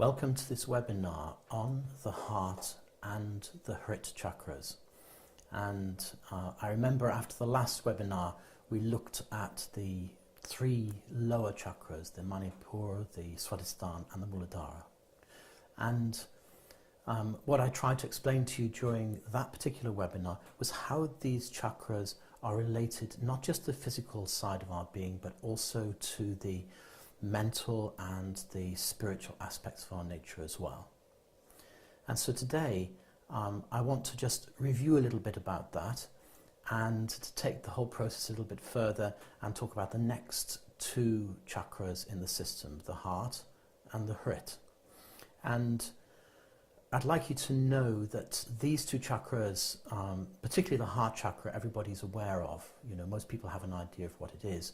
Welcome to this webinar on the heart and the Hrit chakras. And I remember after the last webinar we looked at the three lower chakras, the Manipura, the Swadhisthana and the Muladhara. And what I tried to explain to you during that particular webinar was how these chakras are related not just to the physical side of our being but also to the mental and the spiritual aspects of our nature as well. And so today I want to just review a little bit about that and to take the whole process a little bit further and talk about the next two chakras in the system, the heart and the Hrit. And I'd like you to know that these two chakras, particularly the heart chakra, everybody's aware of. You know, most people have an idea of what it is.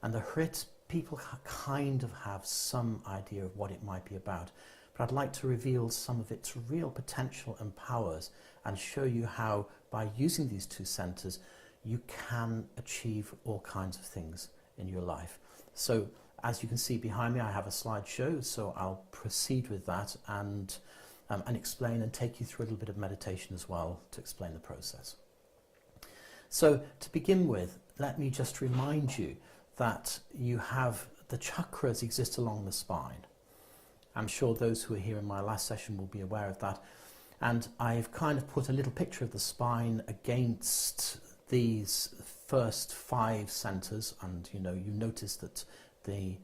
And the Hrit, people kind of have some idea of what it might be about. But I'd like to reveal some of its real potential and powers and show you how, by using these two centers, you can achieve all kinds of things in your life. So, as you can see behind me, I have a slideshow, so I'll proceed with that and explain and take you through a little bit of meditation as well to explain the process. So, to begin with, let me just remind you that you have the chakras exist along the spine. I'm sure those who are here in my last session will be aware of that. And I've kind of put a little picture of the spine against these first five centers. And you notice that the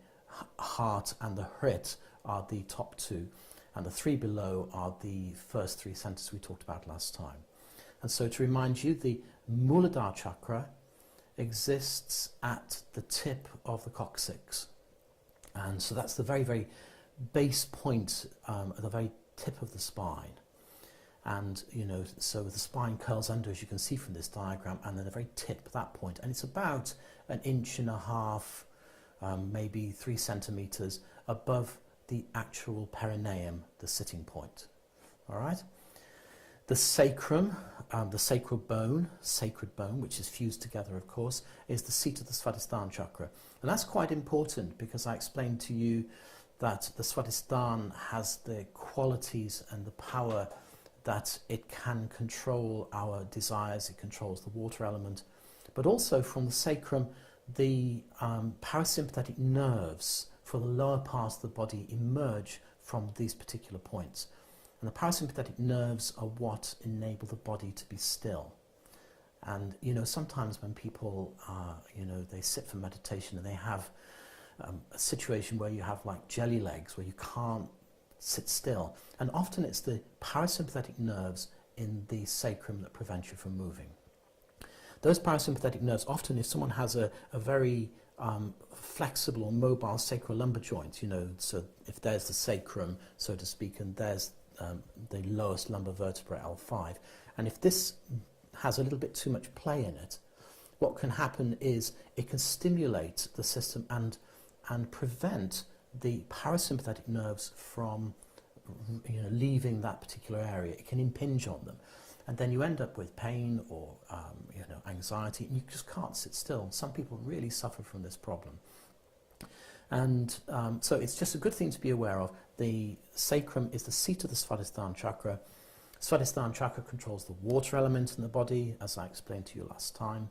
heart and the Hrit are the top two. And the three below are the first three centers we talked about last time. And so to remind you, the Muladhara chakra exists at the tip of the coccyx, and so that's the very, very base point at the very tip of the spine. And so the spine curls under, as you can see from this diagram, and then the very tip, that point, and it's about 1.5 inches, maybe 3 centimeters above the actual perineum, the sitting point. All right. The sacrum, the sacred bone, which is fused together, of course, is the seat of the Swadhisthana chakra. And that's quite important because I explained to you that the Swadhisthana has the qualities and the power that it can control our desires, it controls the water element, but also from the sacrum, the parasympathetic nerves for the lower parts of the body emerge from these particular points. And the parasympathetic nerves are what enable the body to be still. And sometimes when people they sit for meditation and they have a situation where you have like jelly legs, where you can't sit still. And often it's the parasympathetic nerves in the sacrum that prevent you from moving. Those parasympathetic nerves, often if someone has a very flexible or mobile sacrolumbar joint, so if there's the sacrum, so to speak, and there's the lowest lumbar vertebra, L5, and if this has a little bit too much play in it, what can happen is it can stimulate the system and prevent the parasympathetic nerves from leaving that particular area. It can impinge on them, and then you end up with pain or anxiety, and you just can't sit still. Some people really suffer from this problem. And so it's just a good thing to be aware of. The sacrum is the seat of the Swadhisthana chakra. Swadhisthana chakra controls the water element in the body, as I explained to you last time.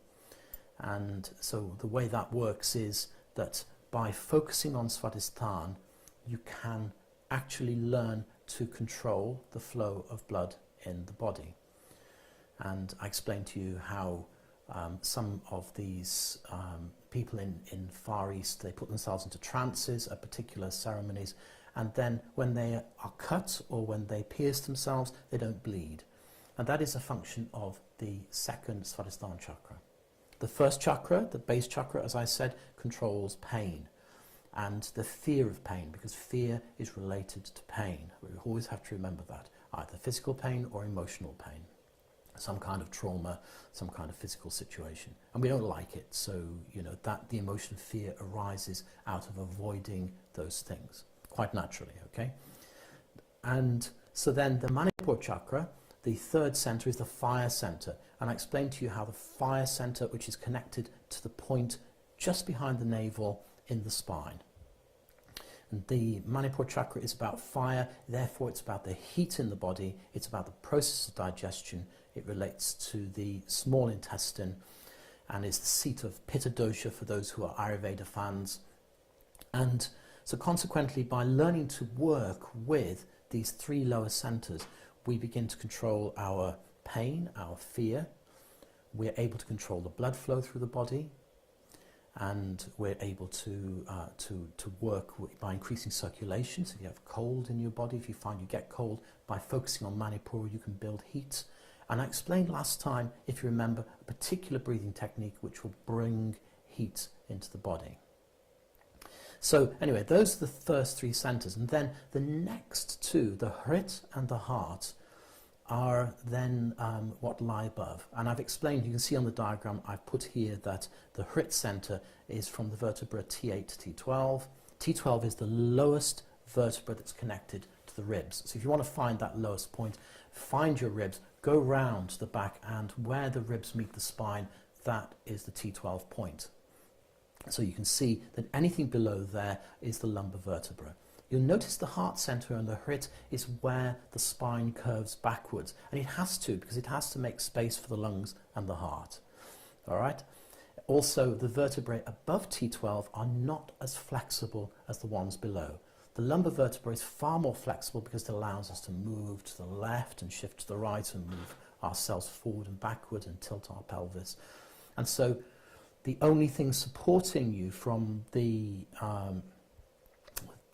And so the way that works is that by focusing on Swadhisthana, you can actually learn to control the flow of blood in the body. And I explained to you how some of these people in Far East, they put themselves into trances at particular ceremonies, and then when they are cut or when they pierce themselves, they don't bleed. And that is a function of the second Swadhisthana chakra. The first chakra, the base chakra, as I said, controls pain and the fear of pain, because fear is related to pain. We always have to remember that, either physical pain or emotional pain. Some kind of trauma, some kind of physical situation, and we don't like it, so that the emotion of fear arises out of avoiding those things, quite naturally, okay? And so then the Manipura chakra, the third center, is the fire center, and I explained to you how the fire center, which is connected to the point just behind the navel in the spine. And the Manipur chakra is about fire, therefore it's about the heat in the body, it's about the process of digestion, it relates to the small intestine, and is the seat of Pitta dosha for those who are Ayurveda fans. And so consequently, by learning to work with these three lower centres, we begin to control our pain, our fear. We're able to control the blood flow through the body, and we're able to work by increasing circulation. So if you have cold in your body, if you find you get cold, by focusing on Manipur, you can build heat. And I explained last time, if you remember, a particular breathing technique which will bring heat into the body. So anyway, those are the first three centres. And then the next two, the Hrit and the Heart, are then what lie above. And I've explained, you can see on the diagram, I've put here that the Hrit centre is from the vertebra T8 to T12. T12 is the lowest vertebra that's connected to the ribs. So if you want to find that lowest point, find your ribs, go round the back, and where the ribs meet the spine, that is the T12 point. So you can see that anything below there is the lumbar vertebra. You'll notice the heart center and the Hrit is where the spine curves backwards, and it has to, because it has to make space for the lungs and the heart. All right. Also, the vertebrae above T12 are not as flexible as the ones below. The lumbar vertebra is far more flexible because it allows us to move to the left and shift to the right and move ourselves forward and backward and tilt our pelvis. And so the only thing supporting you from the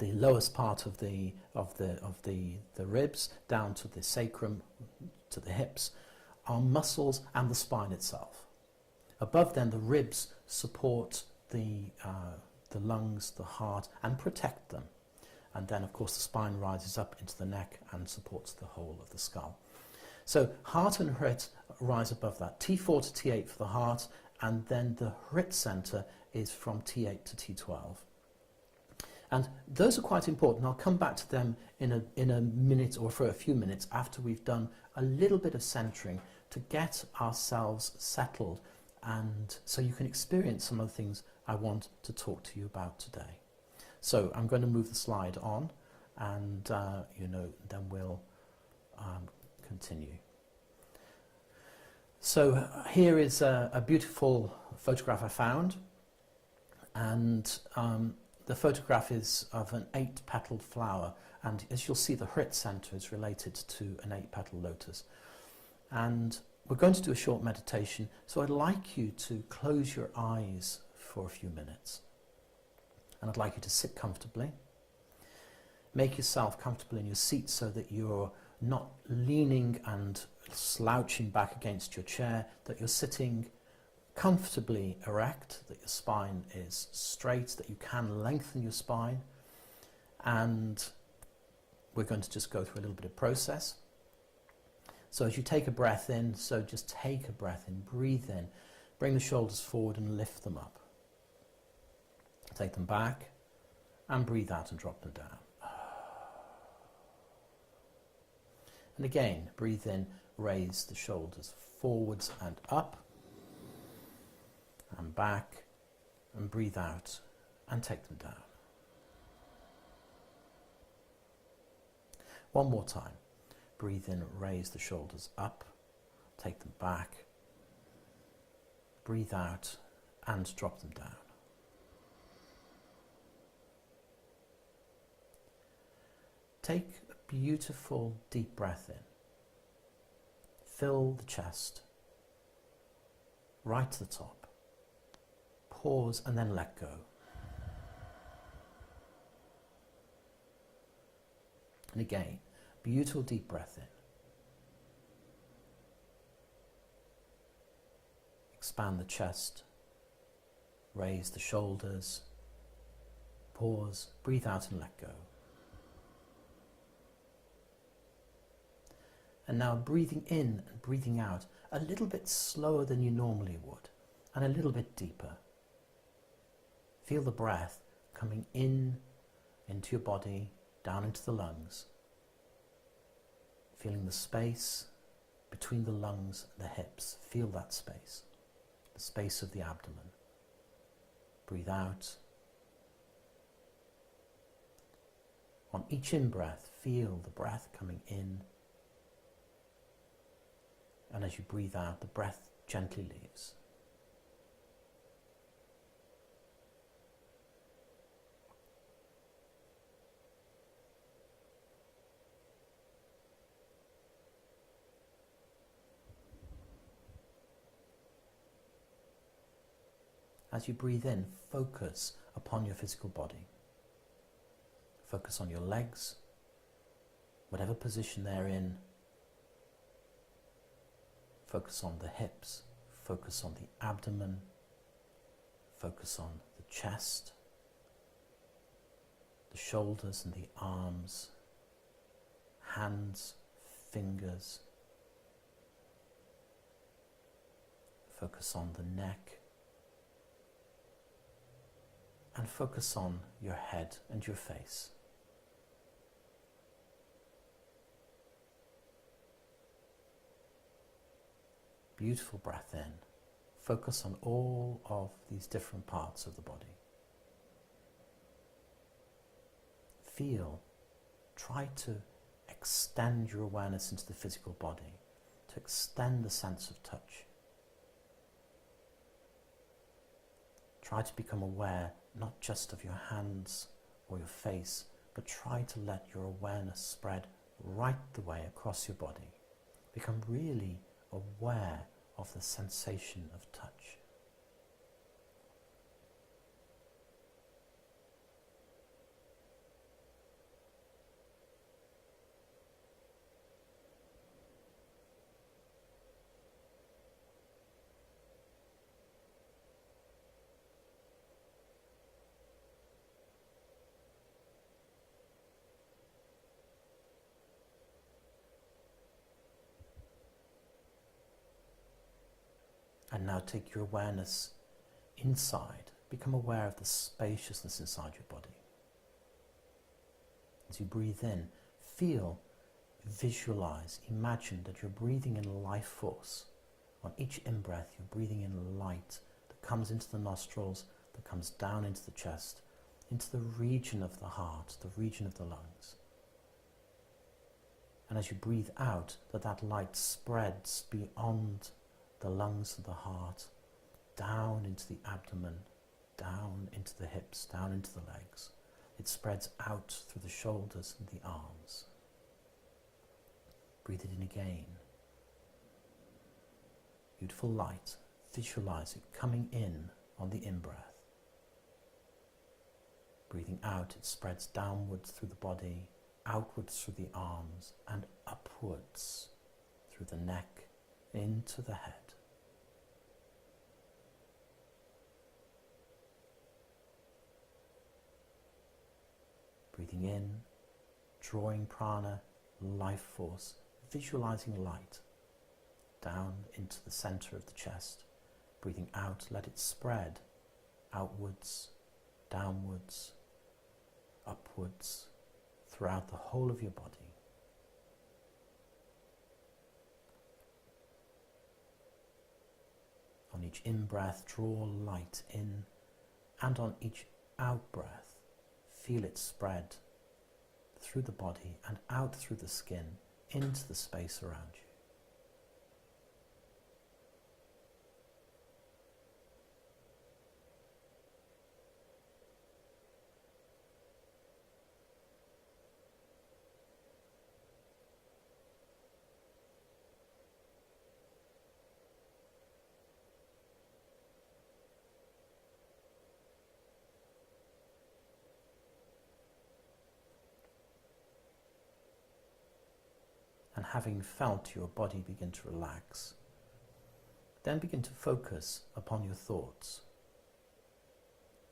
lowest part of the ribs down to the sacrum, to the hips, are muscles and the spine itself. Above then, the ribs support the lungs, the heart, and protect them. And then, of course, the spine rises up into the neck and supports the whole of the skull. So Heart and Hrit rise above that. T4 to T8 for the heart, and then the Hrit center is from T8 to T12. And those are quite important. I'll come back to them in a minute or for a few minutes after we've done a little bit of centering to get ourselves settled, and so you can experience some of the things I want to talk to you about today. So I'm going to move the slide on, and then we'll continue. So here is a beautiful photograph I found, and the photograph is of an 8-petaled flower, and as you'll see, the Hrit center is related to an 8-petaled lotus. And we're going to do a short meditation, so I'd like you to close your eyes for a few minutes. And I'd like you to sit comfortably. Make yourself comfortable in your seat so that you're not leaning and slouching back against your chair, that you're sitting comfortably erect, that your spine is straight, that you can lengthen your spine. And we're going to just go through a little bit of process. So as you take a breath in, so just take a breath in, breathe in, bring the shoulders forward and lift them up. Take them back and breathe out and drop them down. And again, breathe in, raise the shoulders forwards and up and back, and breathe out and take them down. One more time. Breathe in, raise the shoulders up, take them back, breathe out and drop them down. Take a beautiful deep breath in. Fill the chest right to the top. Pause and then let go. And again, beautiful deep breath in. Expand the chest. Raise the shoulders. Pause, breathe out and let go. And now breathing in and breathing out a little bit slower than you normally would, and a little bit deeper. Feel the breath coming in into your body, down into the lungs. Feeling the space between the lungs and the hips. Feel that space, the space of the abdomen. Breathe out On each in-breath, feel the breath coming in, and as you breathe out, the breath gently leaves. As you breathe in, focus upon your physical body. Focus on your legs, whatever position they're in. Focus on the hips, focus on the abdomen, focus on the chest, the shoulders and the arms, hands, fingers. Focus on the neck, and focus on your head and your face. Beautiful breath in. Focus on all of these different parts of the body. Feel, try to extend your awareness into the physical body, to extend the sense of touch. Try to become aware not just of your hands or your face, but try to let your awareness spread right the way across your body. Become really aware of the sensation of touch. And now take your awareness inside. Become aware of the spaciousness inside your body. As you breathe in, feel, visualize, imagine that you're breathing in life force. On each in-breath, you're breathing in light that comes into the nostrils, that comes down into the chest, into the region of the heart, the region of the lungs. And as you breathe out, that light spreads beyond the lungs and the heart, down into the abdomen, down into the hips, down into the legs. It spreads out through the shoulders and the arms. Breathe it in again. Beautiful light. Visualize it coming in on the in-breath. Breathing out, it spreads downwards through the body, outwards through the arms, and upwards through the neck, into the head. Breathing in, drawing prana, life force, visualizing light down into the center of the chest. Breathing out, let it spread outwards, downwards, upwards, throughout the whole of your body. On each in-breath, draw light in, and on each out-breath, feel it spread through the body and out through the skin into the space around you. And having felt your body begin to relax, then begin to focus upon your thoughts.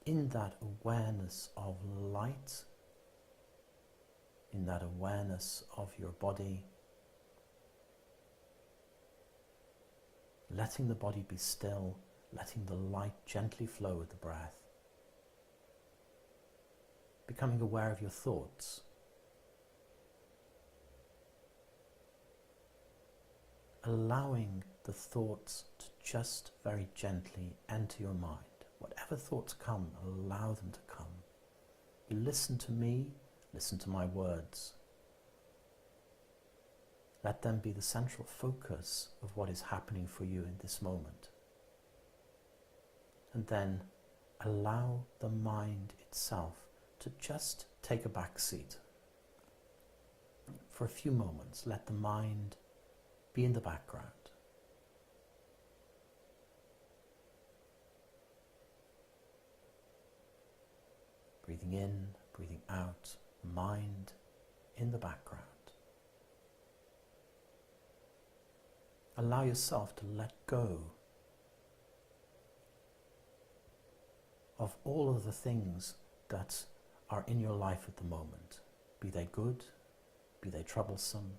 In that awareness of light, in that awareness of your body, letting the body be still, letting the light gently flow with the breath, becoming aware of your thoughts. Allowing the thoughts to just very gently enter your mind. Whatever thoughts come, allow them to come. You listen to me, Listen to my words. Let them be the central focus of what is happening for you in this moment. And then allow the mind itself to just take a back seat. For a few moments, let the mind be in the background. Breathing in, breathing out, mind in the background. Allow yourself to let go of all of the things that are in your life at the moment. Be they good, be they troublesome,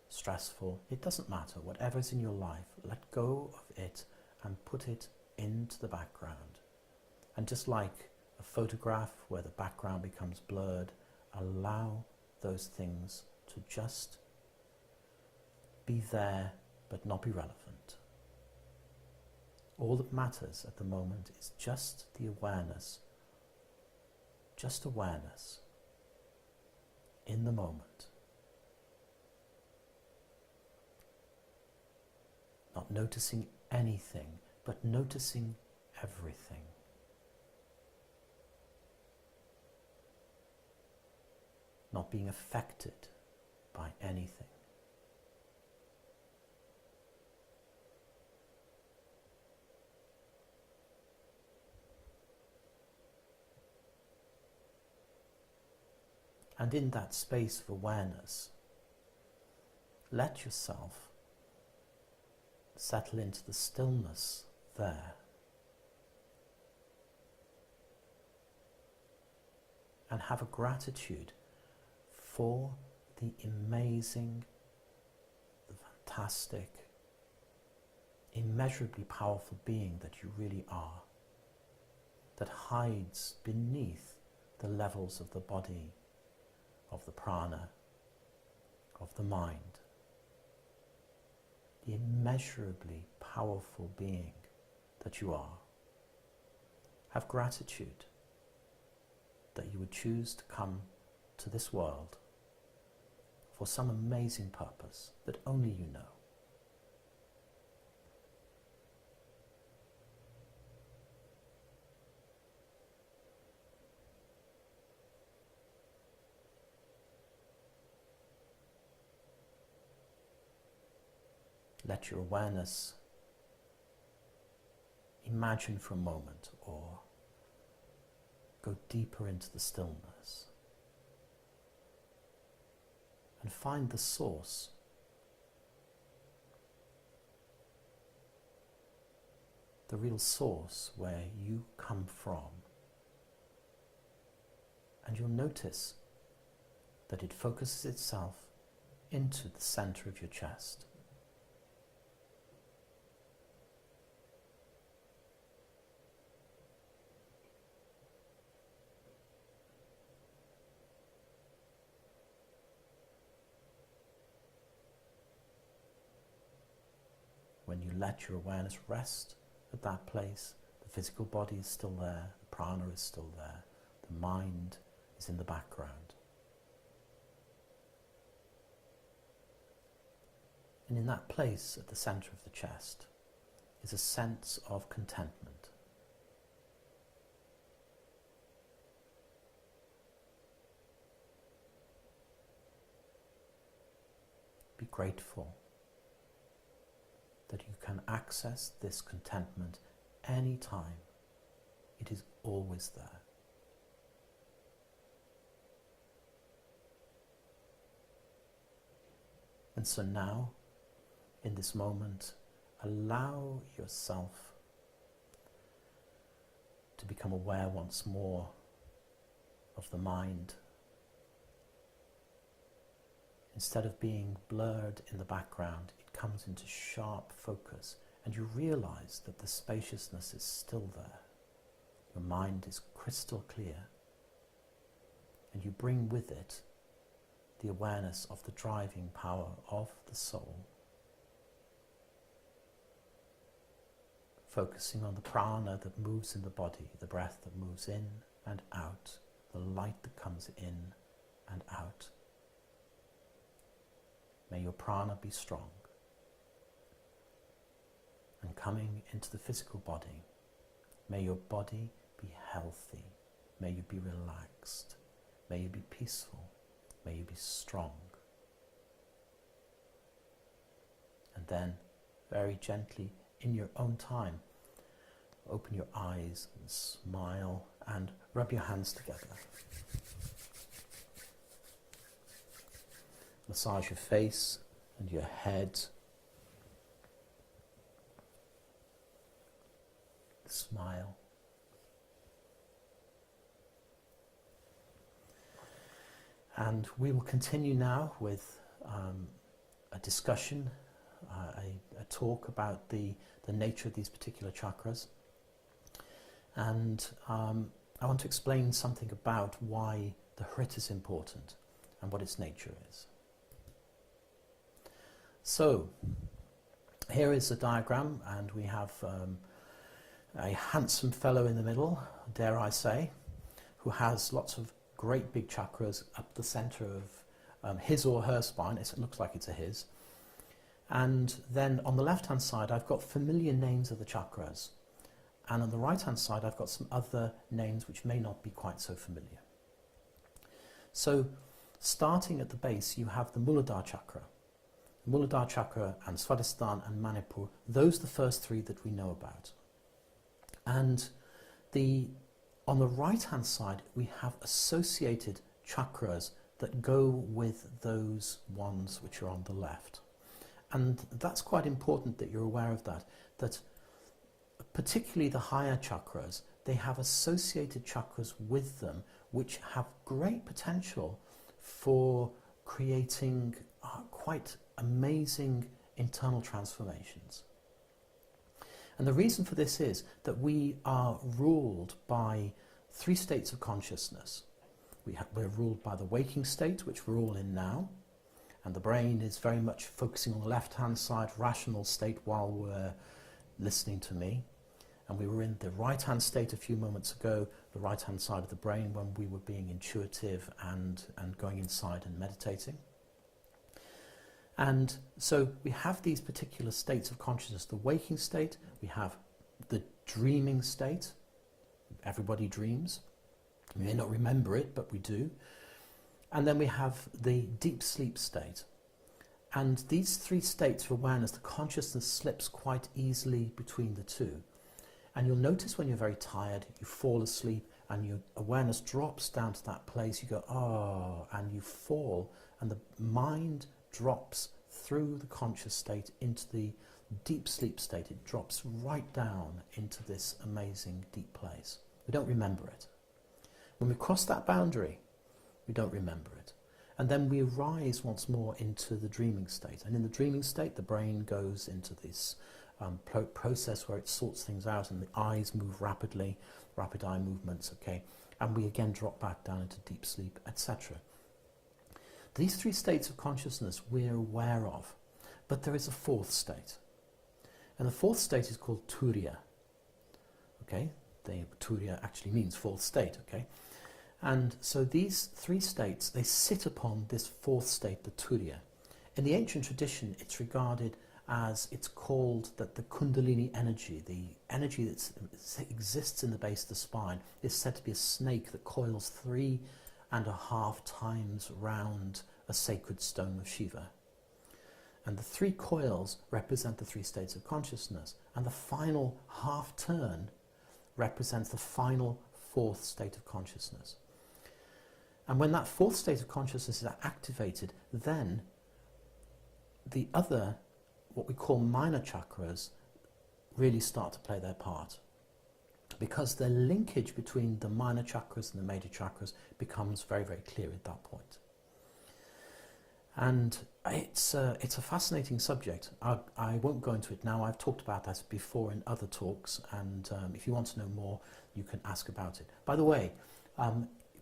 stressful, it doesn't matter. Whatever's in your life, let go of it and put it into the background. And just like a photograph where the background becomes blurred, allow those things to just be there but not be relevant. All that matters at the moment is just the awareness, just awareness in the moment. Not noticing anything, but noticing everything. Not being affected by anything. And in that space of awareness, let yourself settle into the stillness there. And have a gratitude for the amazing, the fantastic, immeasurably powerful being that you really are, that hides beneath the levels of the body, of the prana, of the mind. The immeasurably powerful being that you are. Have gratitude that you would choose to come to this world for some amazing purpose that only you know. Let your awareness imagine for a moment or go deeper into the stillness and find the source. The real source where you come from. And you'll notice that it focuses itself into the center of your chest. When you let your awareness rest at that place, the physical body is still there, the prana is still there, the mind is in the background. And in that place at the center of the chest is a sense of contentment. Be grateful that you can access this contentment anytime. It is always there. And so now, in this moment, allow yourself to become aware once more of the mind. Instead of being blurred in the background, it comes into sharp focus, and you realize that the spaciousness is still there. Your mind is crystal clear, and you bring with it the awareness of the driving power of the soul, focusing on the prana that moves in the body, the breath that moves in and out, the light that comes in and out. May your prana be strong. And coming into the physical body, may your body be healthy. May you be relaxed. May you be peaceful. May you be strong. And then, very gently, in your own time, open your eyes and smile and rub your hands together. Massage your face and your head. Smile. And we will continue now with a discussion, a talk about the nature of these particular chakras. And I want to explain something about why the Hrit is important and what its nature is. So, here is a diagram, and we have a handsome fellow in the middle, dare I say, who has lots of great big chakras up the center of his or her spine. It looks like it's a his. And then on the left hand side I've got familiar names of the chakras, and on the right hand side I've got some other names which may not be quite so familiar. So starting at the base you have the Muladhara chakra. Muladhara chakra and Svadhisthana and Manipur, those are the first three that we know about. And on the right hand side we have associated chakras that go with those ones which are on the left. And that's quite important that you're aware of that particularly the higher chakras, they have associated chakras with them which have great potential for creating quite amazing internal transformations. And the reason for this is that we are ruled by three states of consciousness. We're ruled by the waking state, which we're all in now, and the brain is very much focusing on the left-hand side, rational state, while we're listening to me. And we were in the right-hand state a few moments ago, the right-hand side of the brain, when we were being intuitive and going inside and meditating. And so we have these particular states of consciousness. The waking state, we have the dreaming state. Everybody dreams. We may not remember it, but we do. And then we have the deep sleep state. And these three states of awareness, the consciousness slips quite easily between the two. And you'll notice when you're very tired, you fall asleep and your awareness drops down to that place. You go, oh, and you fall, and the mind drops through the conscious state into the deep sleep state. It drops right down into this amazing deep place. We don't remember it. When we cross that boundary, we don't remember it. And then we rise once more into the dreaming state. And in the dreaming state, the brain goes into this process where it sorts things out, and the eyes move rapidly, rapid eye movements, okay? And we again drop back down into deep sleep, etc. These three states of consciousness we're aware of, but there is a fourth state. And the fourth state is called Turiya. Okay? Turiya actually means fourth state, okay? And so these three states, they sit upon this fourth state, the Turiya. In the ancient tradition, it's regarded as, it's called that the Kundalini energy, the energy that exists in the base of the spine, is said to be a snake that coils 3.5 times round a sacred stone of Shiva. And the three coils represent the three states of consciousness, and the final half turn represents the final fourth state of consciousness. And when that fourth state of consciousness is activated, then the other, what we call minor chakras, really start to play their part, because the linkage between the minor chakras and the major chakras becomes very, very clear at that point. And it's a fascinating subject. I won't go into it now. I've talked about that before in other talks, and if you want to know more, you can ask about it. By the way,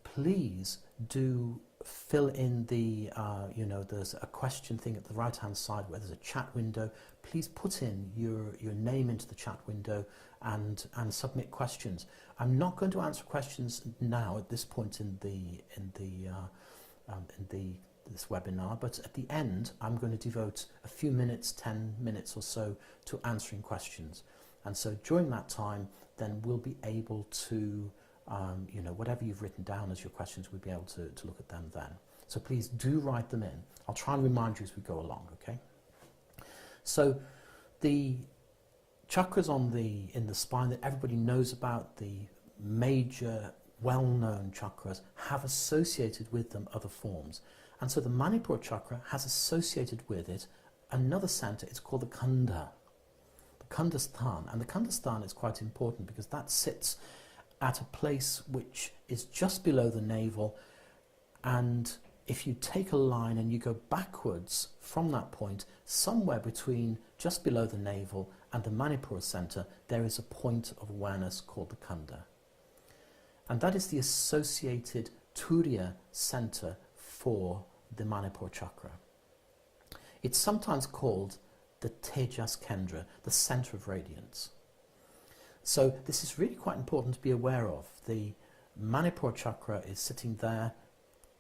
please do fill in the, there's a question thing at the right-hand side where there's a chat window. Please put in your name into the chat window and submit questions. I'm not going to answer questions now at this point in the this webinar, but at the end I'm going to devote a few minutes, 10 minutes or so, to answering questions. And so during that time, then we'll be able to, whatever you've written down as your questions, we'll be able to look at them then. So please do write them in. I'll try and remind you as we go along, okay? So the chakras in the spine that everybody knows about, the major well-known chakras, have associated with them other forms. And so the Manipura chakra has associated with it another center. It's called the Khandha, the Khandhasthan. And the Khandhasthan is quite important because that sits at a place which is just below the navel, and if you take a line and you go backwards from that point, somewhere between just below the navel and the Manipura center, there is a point of awareness called the Khandha. And that is the associated Turiya center for the Manipura chakra. It's sometimes called the Tejas Kendra, the center of radiance. So this is really quite important to be aware of. The Manipura chakra is sitting there,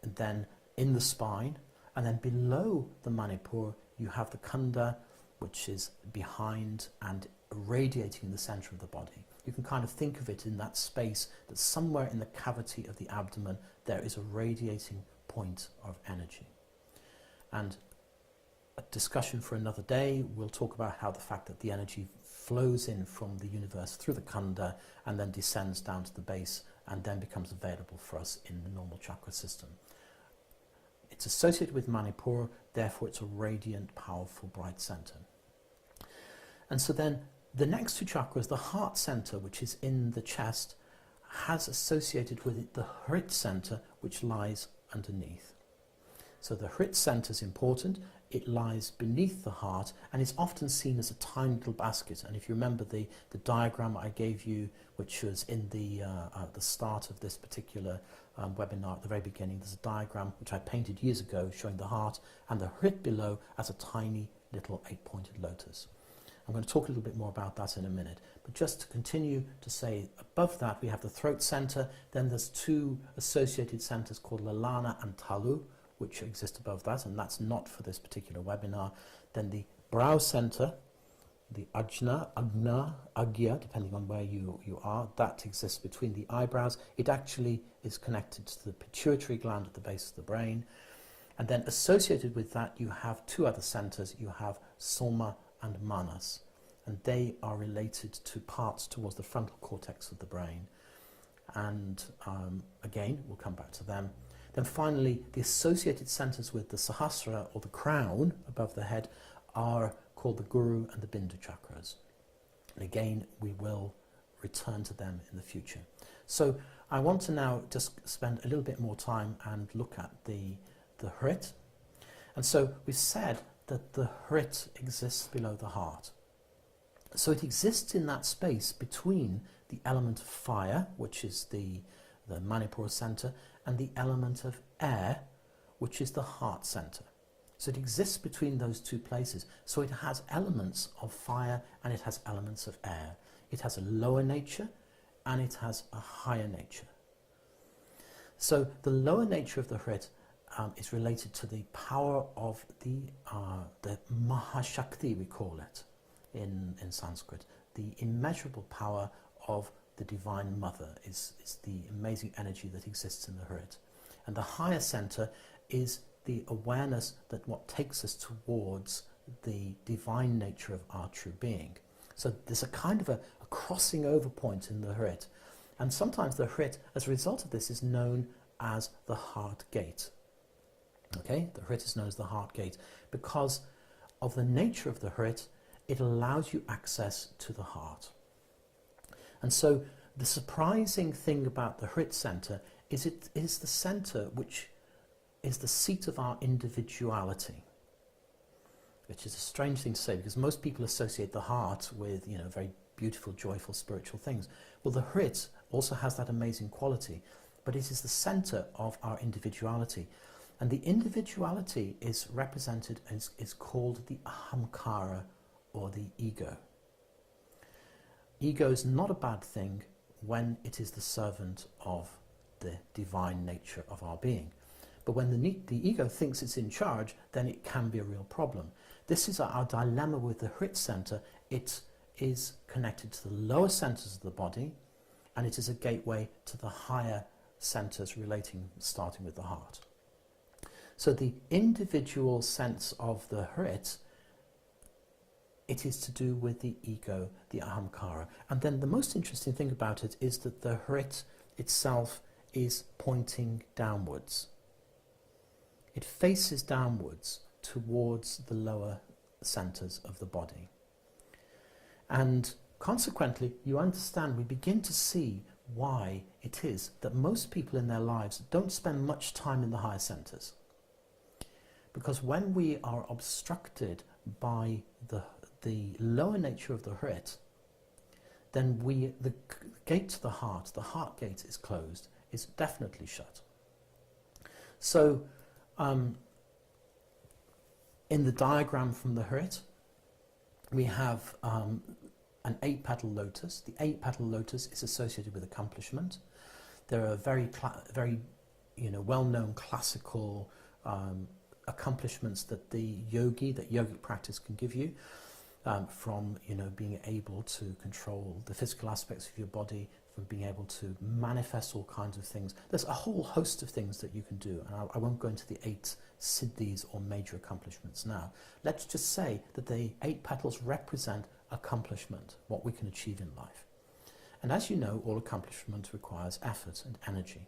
and then in the spine, and then below the Manipura you have the Khandha, which is behind and radiating in the center of the body. You can kind of think of it in that space, that somewhere in the cavity of the abdomen there is a radiating point of energy. And a discussion for another day, we'll talk about how the fact that the energy flows in from the universe through the Khandha and then descends down to the base and then becomes available for us in the normal chakra system. It's associated with Manipura, therefore it's a radiant, powerful, bright center. And so then the next two chakras, the heart center, which is in the chest, has associated with it the Hrit center, which lies underneath. So the Hrit center is important. It lies beneath the heart and is often seen as a tiny little basket. And if you remember the diagram I gave you, which was in the start of this particular webinar at the very beginning, there's a diagram which I painted years ago showing the heart and the Hrit below as a tiny little 8-pointed lotus. I'm going to talk a little bit more about that in a minute, but just to continue to say, above that we have the throat center, then there's two associated centers called Lalana and Talu, which exist above that, and that's not for this particular webinar. Then the brow center, the Ajna, Agna, Agya, depending on where you are, that exists between the eyebrows. It actually is connected to the pituitary gland at the base of the brain. And then associated with that you have two other centers. You have Soma and Manas, and they are related to parts towards the frontal cortex of the brain. And again, we'll come back to them. Then finally, the associated centers with the Sahasrara, or the crown above the head, are called the Guru and the Bindu chakras. And again, we will return to them in the future. So I want to now just spend a little bit more time and look at the Hrit. And so we've said that the Hrit exists below the heart. So it exists in that space between the element of fire, which is the Manipura center, and the element of air, which is the heart center. So it exists between those two places. So it has elements of fire and it has elements of air. It has a lower nature and it has a higher nature. So the lower nature of the Hrit is related to the power of the Mahashakti, we call it in Sanskrit. The immeasurable power of the Divine Mother is the amazing energy that exists in the Hrit. And the higher center is the awareness that what takes us towards the divine nature of our true being. So there's a kind of a crossing over point in the Hrit. And sometimes the Hrit, as a result of this, is known as the heart gate. Okay, the Hrit is known as the heart gate because of the nature of the Hrit. It allows you access to the heart. And so the surprising thing about the Hrit center is it is the center which is the seat of our individuality, which is a strange thing to say because most people associate the heart with, very beautiful, joyful, spiritual things. Well, the Hrit also has that amazing quality, but it is the center of our individuality. And the individuality is represented as is called the ahamkara, or the ego. Ego is not a bad thing when it is the servant of the divine nature of our being. But when the ego thinks it's in charge, then it can be a real problem. This is our dilemma with the Hrit center. It is connected to the lower centers of the body, and it is a gateway to the higher centers starting with the heart. So the individual sense of the Hrit, it is to do with the ego, the ahamkara. And then the most interesting thing about it is that the Hrit itself is pointing downwards. It faces downwards towards the lower centers of the body. And consequently, you understand, we begin to see why it is that most people in their lives don't spend much time in the higher centers. Because when we are obstructed by the lower nature of the Hrit, then the gate to the heart gate is closed, is definitely shut. So, in the diagram from the Hrit, we have an 8-petal lotus. The 8-petal lotus is associated with accomplishment. There are very well-known classical accomplishments that yogic practice can give you, from being able to control the physical aspects of your body, from being able to manifest all kinds of things. There's a whole host of things that you can do, and I won't go into the 8 siddhis or major accomplishments now. Let's just say that the 8 petals represent accomplishment, what we can achieve in life. And as you know, all accomplishment requires effort and energy.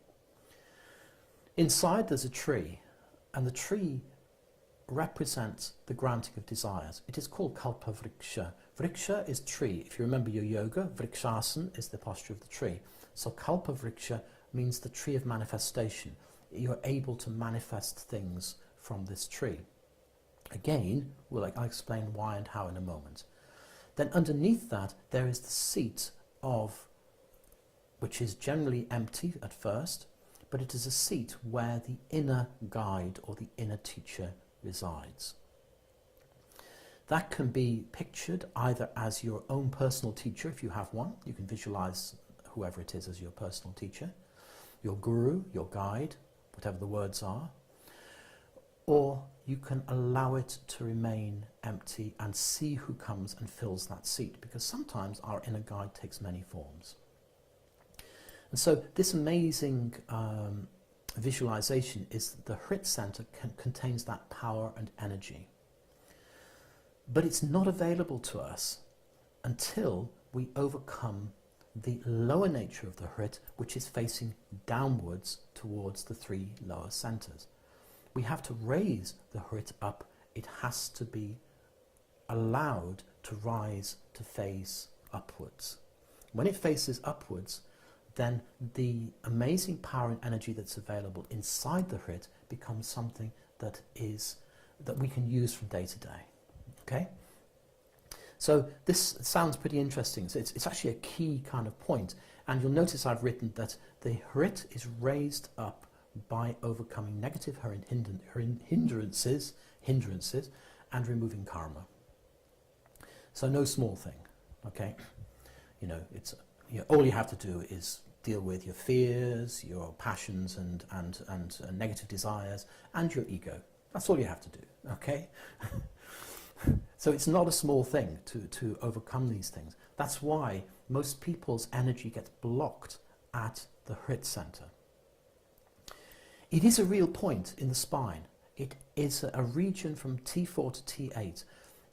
Inside there's a tree, and the tree represents the granting of desires. It is called kalpa vriksha. Vriksha is tree. If you remember your yoga, vrikshasana is the posture of the tree. So kalpa vriksha means the tree of manifestation. You're able to manifest things from this tree. Again, I'll explain why and how in a moment. Then underneath that, there is the seat which is generally empty at first, but it is a seat where the inner guide or the inner teacher resides. That can be pictured either as your own personal teacher, if you have one. You can visualize whoever it is as your personal teacher, your guru, your guide, whatever the words are. Or you can allow it to remain empty and see who comes and fills that seat, because sometimes our inner guide takes many forms. And so this amazing visualization is that the Hrit center contains that power and energy. But it's not available to us until we overcome the lower nature of the Hrit, which is facing downwards towards the 3 lower centers. We have to raise the Hrit up. It has to be allowed to rise, to face upwards. When it faces upwards, then the amazing power and energy that's available inside the Hrit becomes something that we can use from day to day. Okay? So this sounds pretty interesting. So it's actually a key kind of point. And you'll notice I've written that the Hrit is raised up by overcoming negative hindrances and removing karma. So no small thing. Okay? All you have to do is deal with your fears, your passions and negative desires, and your ego. That's all you have to do, okay? So it's not a small thing to overcome these things. That's why most people's energy gets blocked at the Hrit center. It is a real point in the spine. It is a region from T4 to T8.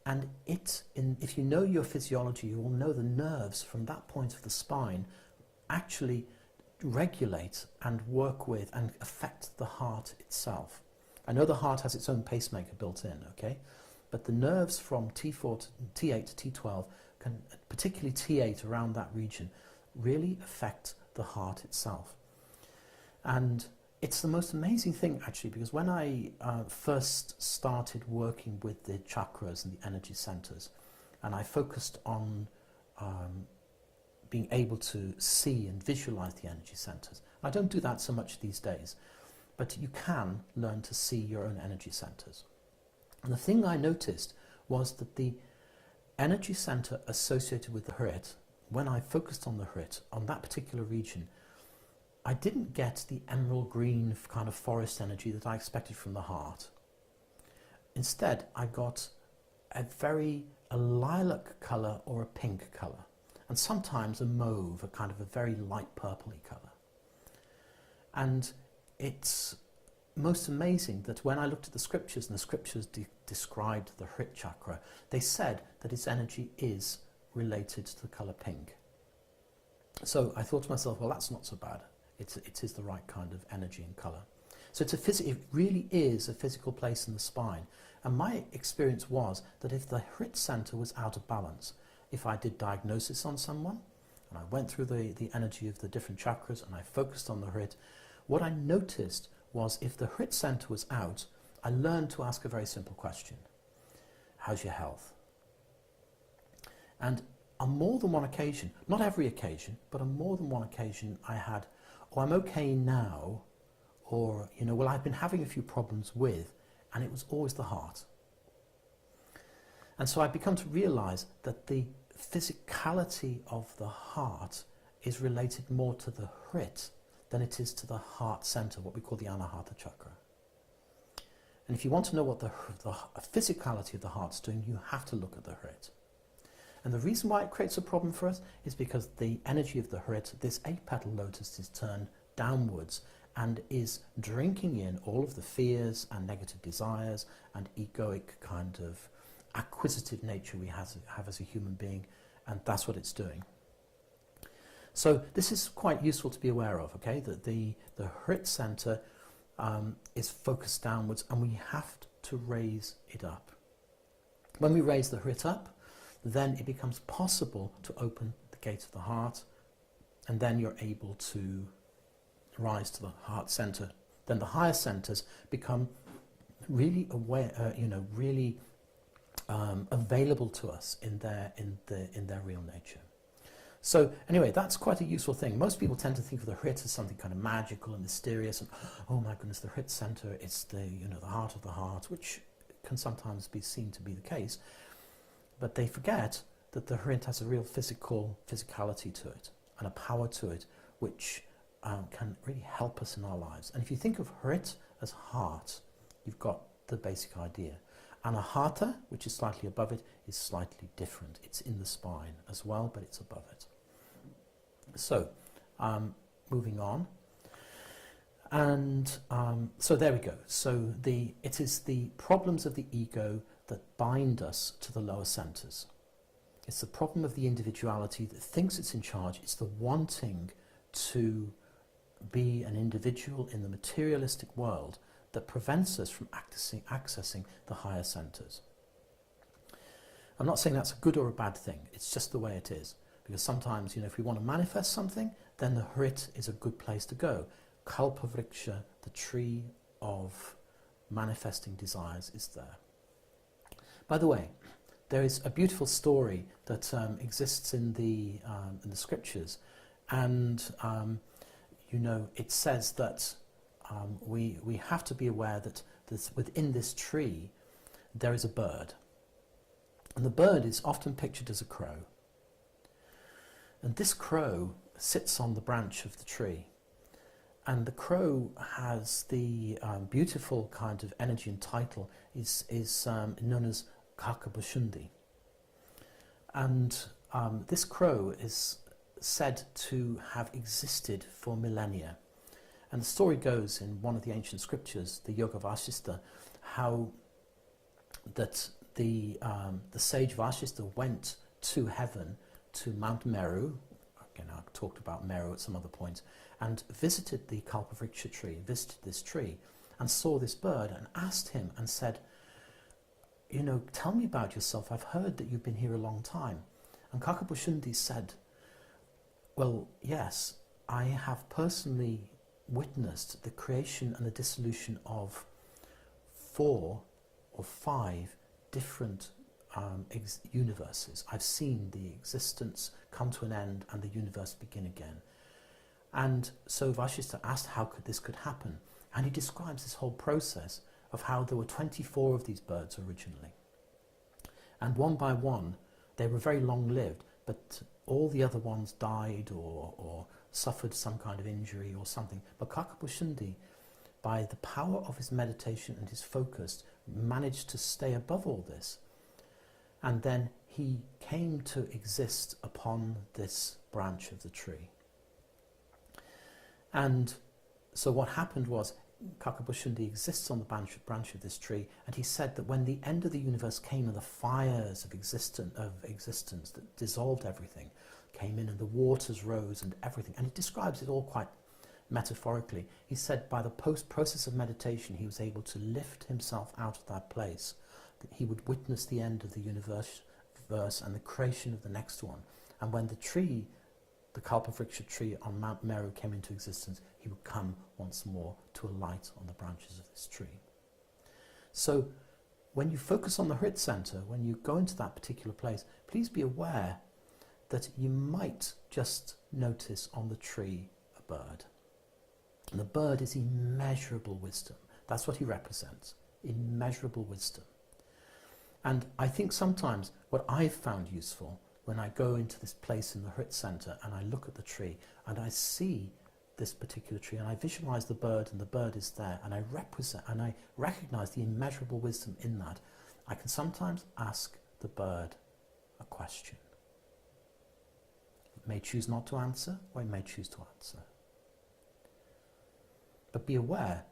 And if you know your physiology, you will know the nerves from that point of the spine actually regulate and work with and affect the heart itself. I know the heart has its own pacemaker built in, okay? But the nerves from T4 to T8 to T12, particularly T8 around that region, really affect the heart itself. And it's the most amazing thing, actually, because when I first started working with the chakras and the energy centers, and I focused on being able to see and visualize the energy centers. I don't do that so much these days, but you can learn to see your own energy centers. And the thing I noticed was that the energy center associated with the Hrit, when I focused on the Hrit, on that particular region, I didn't get the emerald green kind of forest energy that I expected from the heart. Instead, I got a lilac colour or a pink colour, and sometimes a mauve, a kind of a very light purpley colour. And it's most amazing that when I looked at the scriptures, and the scriptures described the Hrit chakra, they said that its energy is related to the colour pink. So I thought to myself, well, that's not so bad. It is the right kind of energy and colour. So it really is a physical place in the spine. And my experience was that if the Hrit centre was out of balance, if I did diagnosis on someone, and I went through the energy of the different chakras and I focused on the Hrit, what I noticed was if the Hrit centre was out, I learned to ask a very simple question. How's your health? And on more than one occasion, not every occasion, but on more than one occasion I had, oh, I'm okay now, or, you know, well, I've been having a few problems with, and it was always the heart. And so I've become to realise that the physicality of the heart is related more to the Hrit than it is to the heart centre, what we call the Anahata chakra. And if you want to know what the physicality of the heart's doing, you have to look at the Hrit. And the reason why it creates a problem for us is because the energy of the Hrit, this 8-petal lotus, is turned downwards and is drinking in all of the fears and negative desires and egoic kind of acquisitive nature we have as a human being, and that's what it's doing. So this is quite useful to be aware of, okay, that the Hrit centre is focused downwards, and we have to raise it up. When we raise the Hrit up, then it becomes possible to open the gate of the heart, and then you're able to rise to the heart centre. Then the higher centres become really aware, really available to us in their real nature. So anyway, that's quite a useful thing. Most people tend to think of the Hrit as something kind of magical and mysterious, and oh my goodness, the Hrit centre, it's the heart of the heart, which can sometimes be seen to be the case. But they forget that the Hrit has a real physicality to it and a power to it, which can really help us in our lives. And if you think of Hrit as heart, you've got the basic idea. Anahata, which is slightly above it, is slightly different. It's in the spine as well, but it's above it. So, moving on. And so there we go. So it is the problems of the ego that bind us to the lower centres. It's the problem of the individuality that thinks it's in charge. It's the wanting to be an individual in the materialistic world that prevents us from accessing the higher centres. I'm not saying that's a good or a bad thing. It's just the way it is. Because sometimes, if we want to manifest something, then the Hrit is a good place to go. Kalpavriksha, the tree of manifesting desires, is there. By the way, there is a beautiful story that exists in the scriptures, and it says that we have to be aware that within this tree there is a bird, and the bird is often pictured as a crow, and this crow sits on the branch of the tree, and the crow has the beautiful kind of energy and title is known as Kakabushundi. And this crow is said to have existed for millennia. And the story goes in one of the ancient scriptures, the Yoga Vasistha, how that the sage Vasistha went to heaven, to Mount Meru. Again, I talked about Meru at some other point, and visited the Kalpavriksha tree, visited this tree, and saw this bird and asked him and said, tell me about yourself. I've heard that you've been here a long time. And Kakabushundi said, well, yes, I have personally witnessed the creation and the dissolution of 4 or 5 different universes. I've seen the existence come to an end and the universe begin again. And so Vasistha asked how this could happen. And he describes this whole process of how there were 24 of these birds originally. And one by one, they were very long-lived, but all the other ones died or suffered some kind of injury or something. But Kakabushundi, by the power of his meditation and his focus, managed to stay above all this. And then he came to exist upon this branch of the tree. And so what happened was, Kakabushundi exists on the branch of this tree, and he said that when the end of the universe came and the fires of existence that dissolved everything came in and the waters rose and everything, and he describes it all quite metaphorically. He said by the process of meditation he was able to lift himself out of that place, that he would witness the end of the universe and the creation of the next one. And when the tree, the Kalpavriksha tree on Mount Meru, came into existence, he would come once more to alight on the branches of this tree. So when you focus on the Hrit Center, when you go into that particular place, please be aware that you might just notice on the tree a bird. And the bird is immeasurable wisdom. That's what he represents, immeasurable wisdom. And I think sometimes what I've found useful when I go into this place in the Hrit Center and I look at the tree and I see this particular tree and I visualize the bird and the bird is there and I recognize the immeasurable wisdom in that, I can sometimes ask the bird a question. It may choose not to answer, or it may choose to answer. But be aware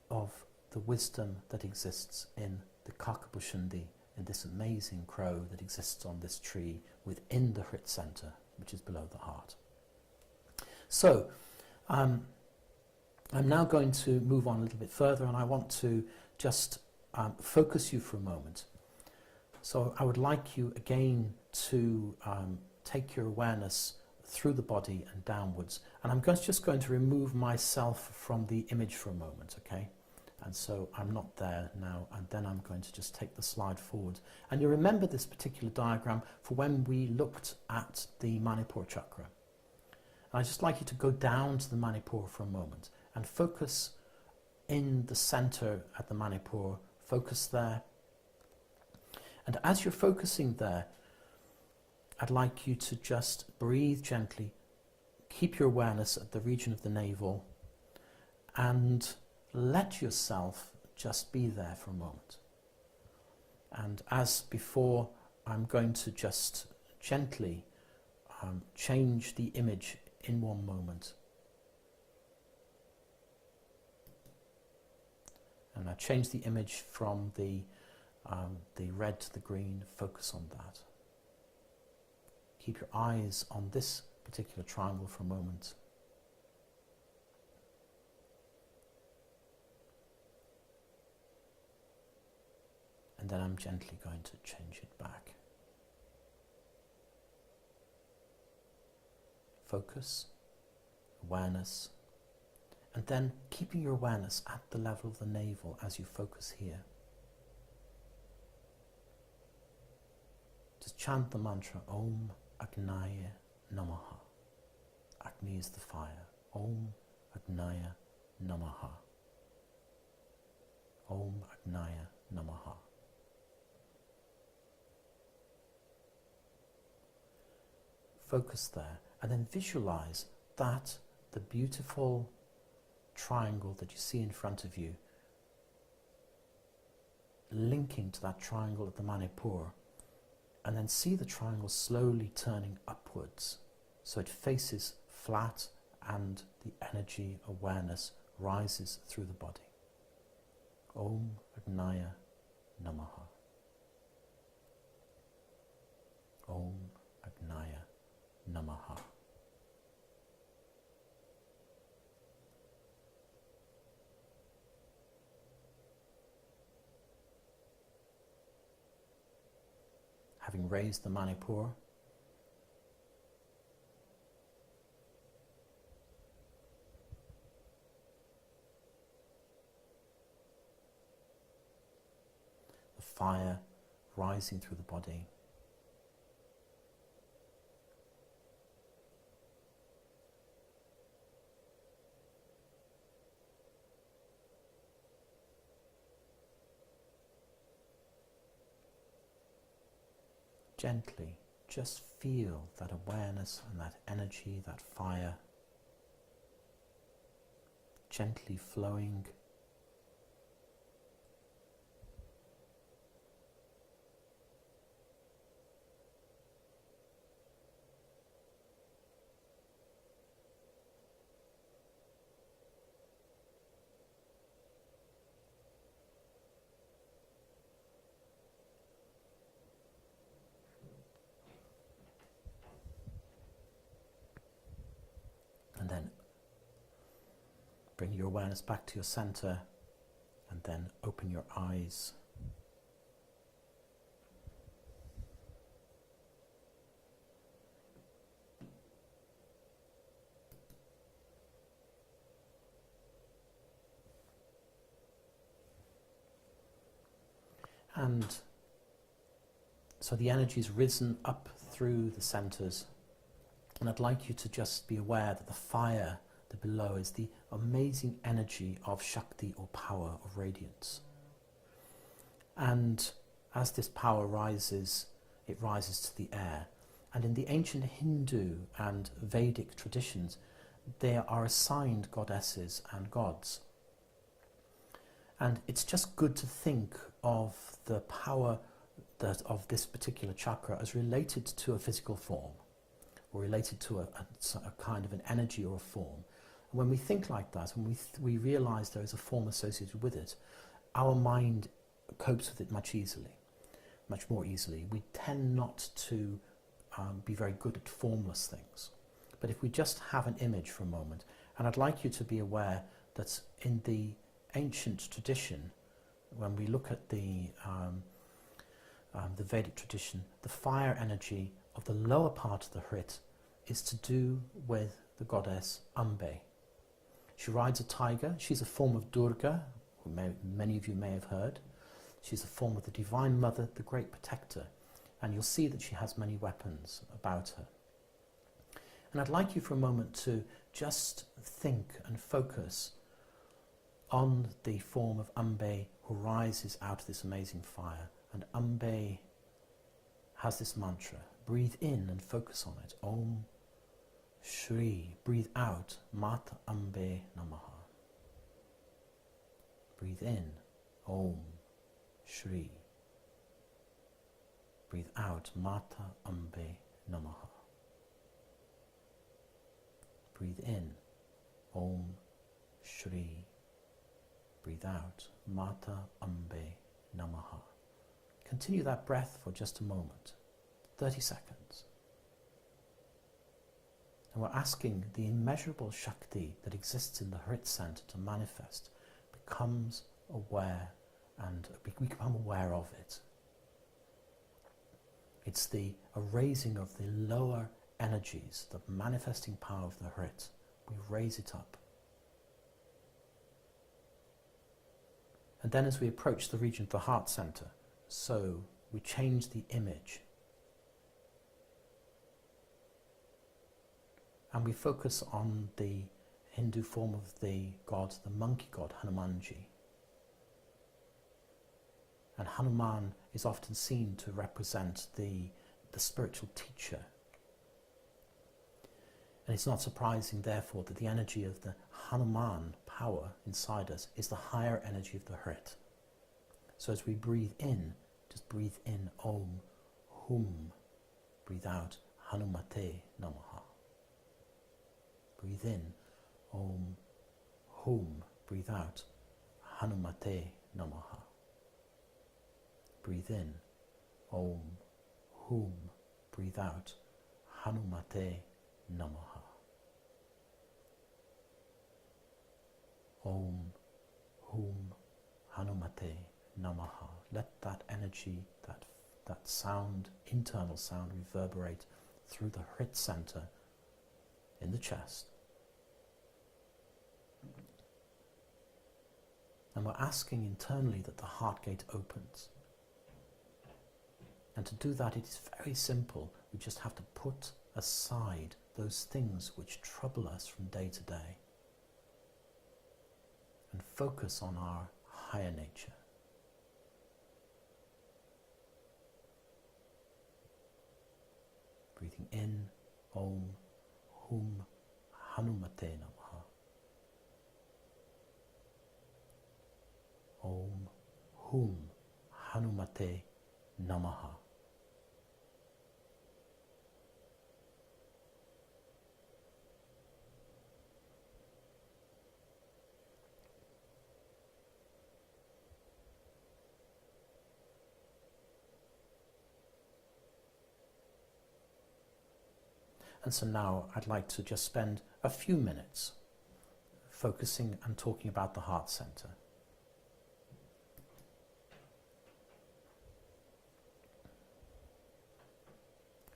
of the wisdom that exists in the Kakabushundi, in this amazing crow that exists on this tree within the Hrit Center, which is below the heart. So, I'm now going to move on a little bit further, and I want to just focus you for a moment. So I would like you again to take your awareness through the body and downwards, and I'm just going to remove myself from the image for a moment, okay? And so I'm not there now, and then I'm going to just take the slide forward. And you remember this particular diagram for when we looked at the Manipur chakra. And I'd just like you to go down to the Manipur for a moment and focus in the center at the Manipur. Focus there. And as you're focusing there, I'd like you to just breathe gently, keep your awareness at the region of the navel, and let yourself just be there for a moment. And as before, I'm going to just gently change the image in one moment. And I change the image from the red to the green. Focus on that. Keep your eyes on this particular triangle for a moment. And then I'm gently going to change it back. Focus, awareness, and then keeping your awareness at the level of the navel as you focus here. Just chant the mantra, Om Agnaya Namaha. Agni is the fire. Om Agnaya Namaha. Om Agnaya Namaha. Focus there, and then visualize that the beautiful triangle that you see in front of you, linking to that triangle at the Manipur, and then see the triangle slowly turning upwards so it faces flat and the energy awareness rises through the body. Om Agnaya Namaha. Om Agnaya Namaha. Having raised the Manipur, the fire rising through the body, gently, just feel that awareness and that energy, that fire gently flowing. And then bring your awareness back to your center, and then open your eyes. And so the energy's risen up through the centers, and I'd like you to just be aware that the fire that below is the amazing energy of Shakti, or power of radiance. And as this power rises, it rises to the air. And in the ancient Hindu and Vedic traditions, there are assigned goddesses and gods. And it's just good to think of the power of this particular chakra as related to a physical form, or related to a kind of an energy or a form. And when we think like that, and we realize there is a form associated with it, our mind copes with it much more easily. We tend not to be very good at formless things. But if we just have an image for a moment, and I'd like you to be aware that in the ancient tradition, when we look at the Vedic tradition, the fire energy of the lower part of the Hrit is to do with the goddess Ambe. She rides a tiger. She's a form of Durga, who many of you may have heard. She's a form of the Divine Mother, the Great Protector, and you'll see that she has many weapons about her. And I'd like you for a moment to just think and focus on the form of Ambe, who rises out of this amazing fire. And Ambe has this mantra. Breathe in and focus on it. Om Shri. Breathe out. Mat Ambe Namaha. Breathe in. Om Shri. Breathe out. Mata Ambe Namaha. Breathe in. Om Shri. Breathe out. Mata Ambe Namaha. Continue that breath for just a moment, 30 seconds. And we're asking the immeasurable Shakti that exists in the Hrit center to manifest, becomes aware, and we become aware of it. It's the erasing of the lower energies, the manifesting power of the Hrit. We raise it up. And then as we approach the region of the heart center, so we change the image. And we focus on the Hindu form of the god, the monkey god, Hanumanji. And Hanuman is often seen to represent the spiritual teacher. And it's not surprising, therefore, that the energy of the Hanuman power inside us is the higher energy of the Hrit. So as we breathe in, just breathe in Om, Hum. Breathe out Hanumate Namaha. Breathe in Om, Hum. Breathe out Hanumate Namaha. Breathe in Om, Hum. Breathe out Hanumate Namaha. Om, Hum, Hanumate Namaha. Let that energy, that sound, internal sound, reverberate through the Hrit center in the chest. And we're asking internally that the heart gate opens. And to do that, it is very simple. We just have to put aside those things which trouble us from day to day and focus on our higher nature. Breathing in, Om, Hum, Hanumate Namaha. Hum Hanumate Namaha. And so now I'd like to just spend a few minutes focusing and talking about the heart center.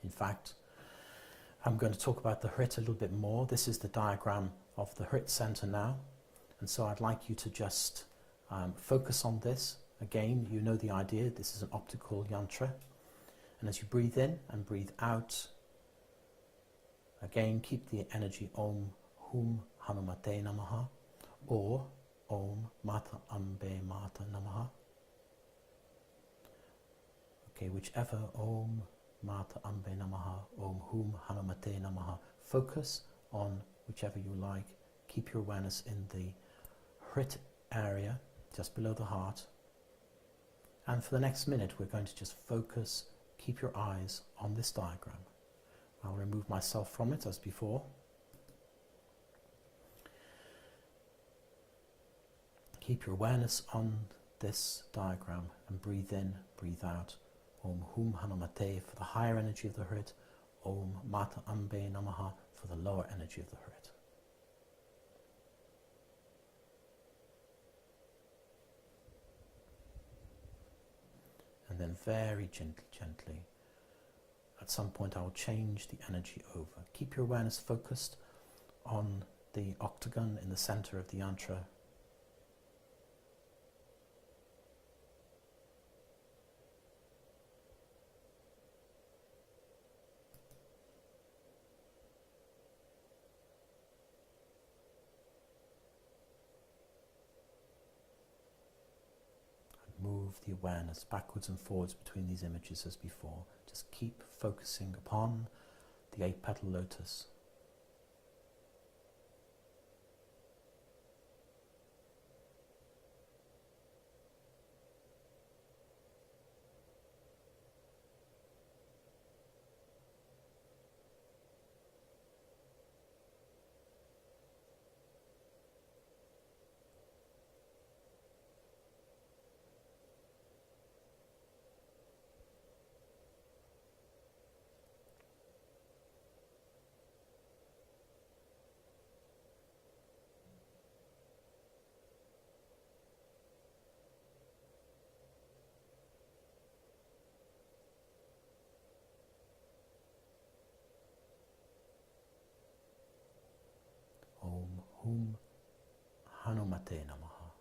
In fact, I'm going to talk about the Hrit a little bit more. This is the diagram of the Hrit center now. And so I'd like you to just focus on this. Again, you know the idea. This is an optical yantra. And as you breathe in and breathe out, again, keep the energy Om Hum Hanumate Namaha or Om Mata Ambe Mata Namaha. Okay, whichever Om Mata Ambe Namaha, Om Hum Hanumate Namaha. Focus on whichever you like. Keep your awareness in the Hrit area, just below the heart. And for the next minute, we're going to just focus, keep your eyes on this diagram. I'll remove myself from it as before. Keep your awareness on this diagram and breathe in, breathe out. Om Hum Hanumate for the higher energy of the Hrit. Om Mata Ambe Namaha for the lower energy of the Hrit. And then very gently, at some point I will change the energy over. Keep your awareness focused on the octagon in the center of the yantra. Move the awareness backwards and forwards between these images as before. Just keep focusing upon the 8-petal lotus. Om Hum Hanumate Namaha.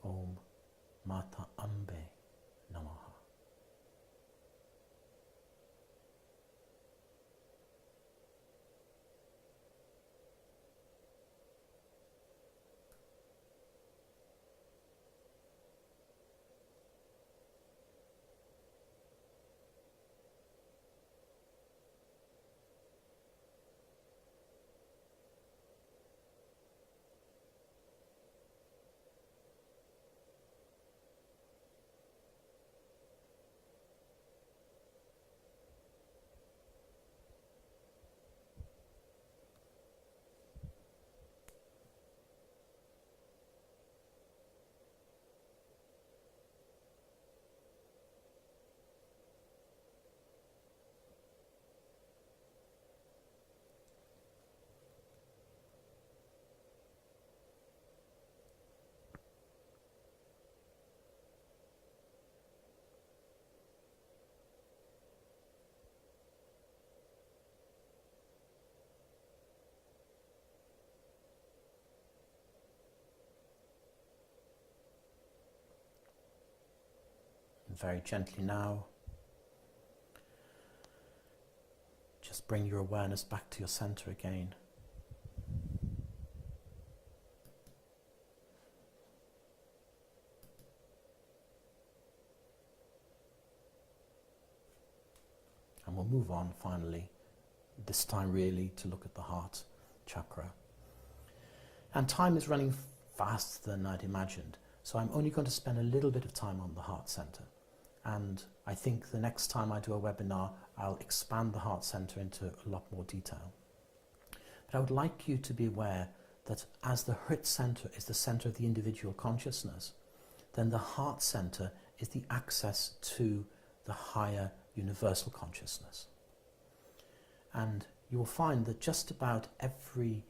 Om Mata Ambe Namaha. And very gently now, just bring your awareness back to your center again. And we'll move on finally, this time really to look at the heart chakra. And time is running faster than I'd imagined. So I'm only going to spend a little bit of time on the heart center. And I think the next time I do a webinar, I'll expand the heart center into a lot more detail. But I would like you to be aware that as the Hrit center is the center of the individual consciousness, then the heart center is the access to the higher universal consciousness. And you will find that just about every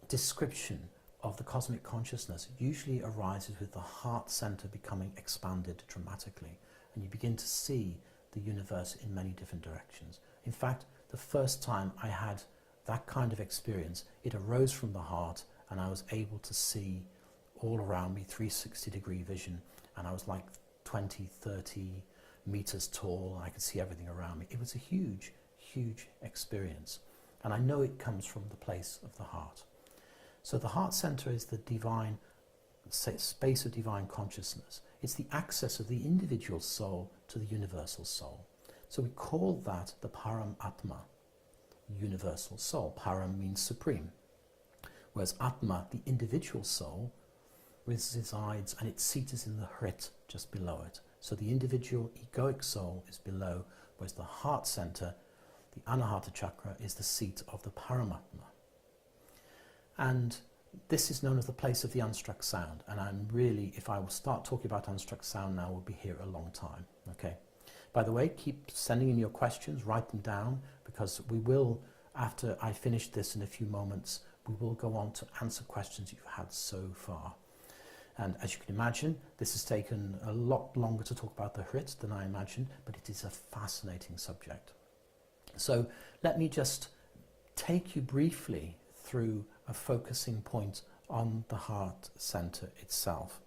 description of the cosmic consciousness usually arises with the heart center becoming expanded dramatically, and you begin to see the universe in many different directions. In fact, the first time I had that kind of experience, it arose from the heart, and I was able to see all around me 360-degree vision, and I was like 20, 30 meters tall, and I could see everything around me. It was a huge, huge experience, and I know it comes from the place of the heart. So the heart center is the divine space of divine consciousness. It's the access of the individual soul to the universal soul. So we call that the Param Atma, universal soul. Param means supreme, whereas Atma, the individual soul, resides, and its seat is in the Hrit, just below it. So the individual egoic soul is below, whereas the heart center, the Anahata chakra, is the seat of the Paramatma. And this is known as the place of the unstruck sound. And I'm really, if I will start talking about unstruck sound now, we'll be here a long time. Okay. By the way, keep sending in your questions, write them down, because we will, after I finish this in a few moments, we will go on to answer questions you've had so far. And as you can imagine, this has taken a lot longer to talk about the Hrit than I imagined, but it is a fascinating subject. So let me just take you briefly through a focusing point on the heart center itself.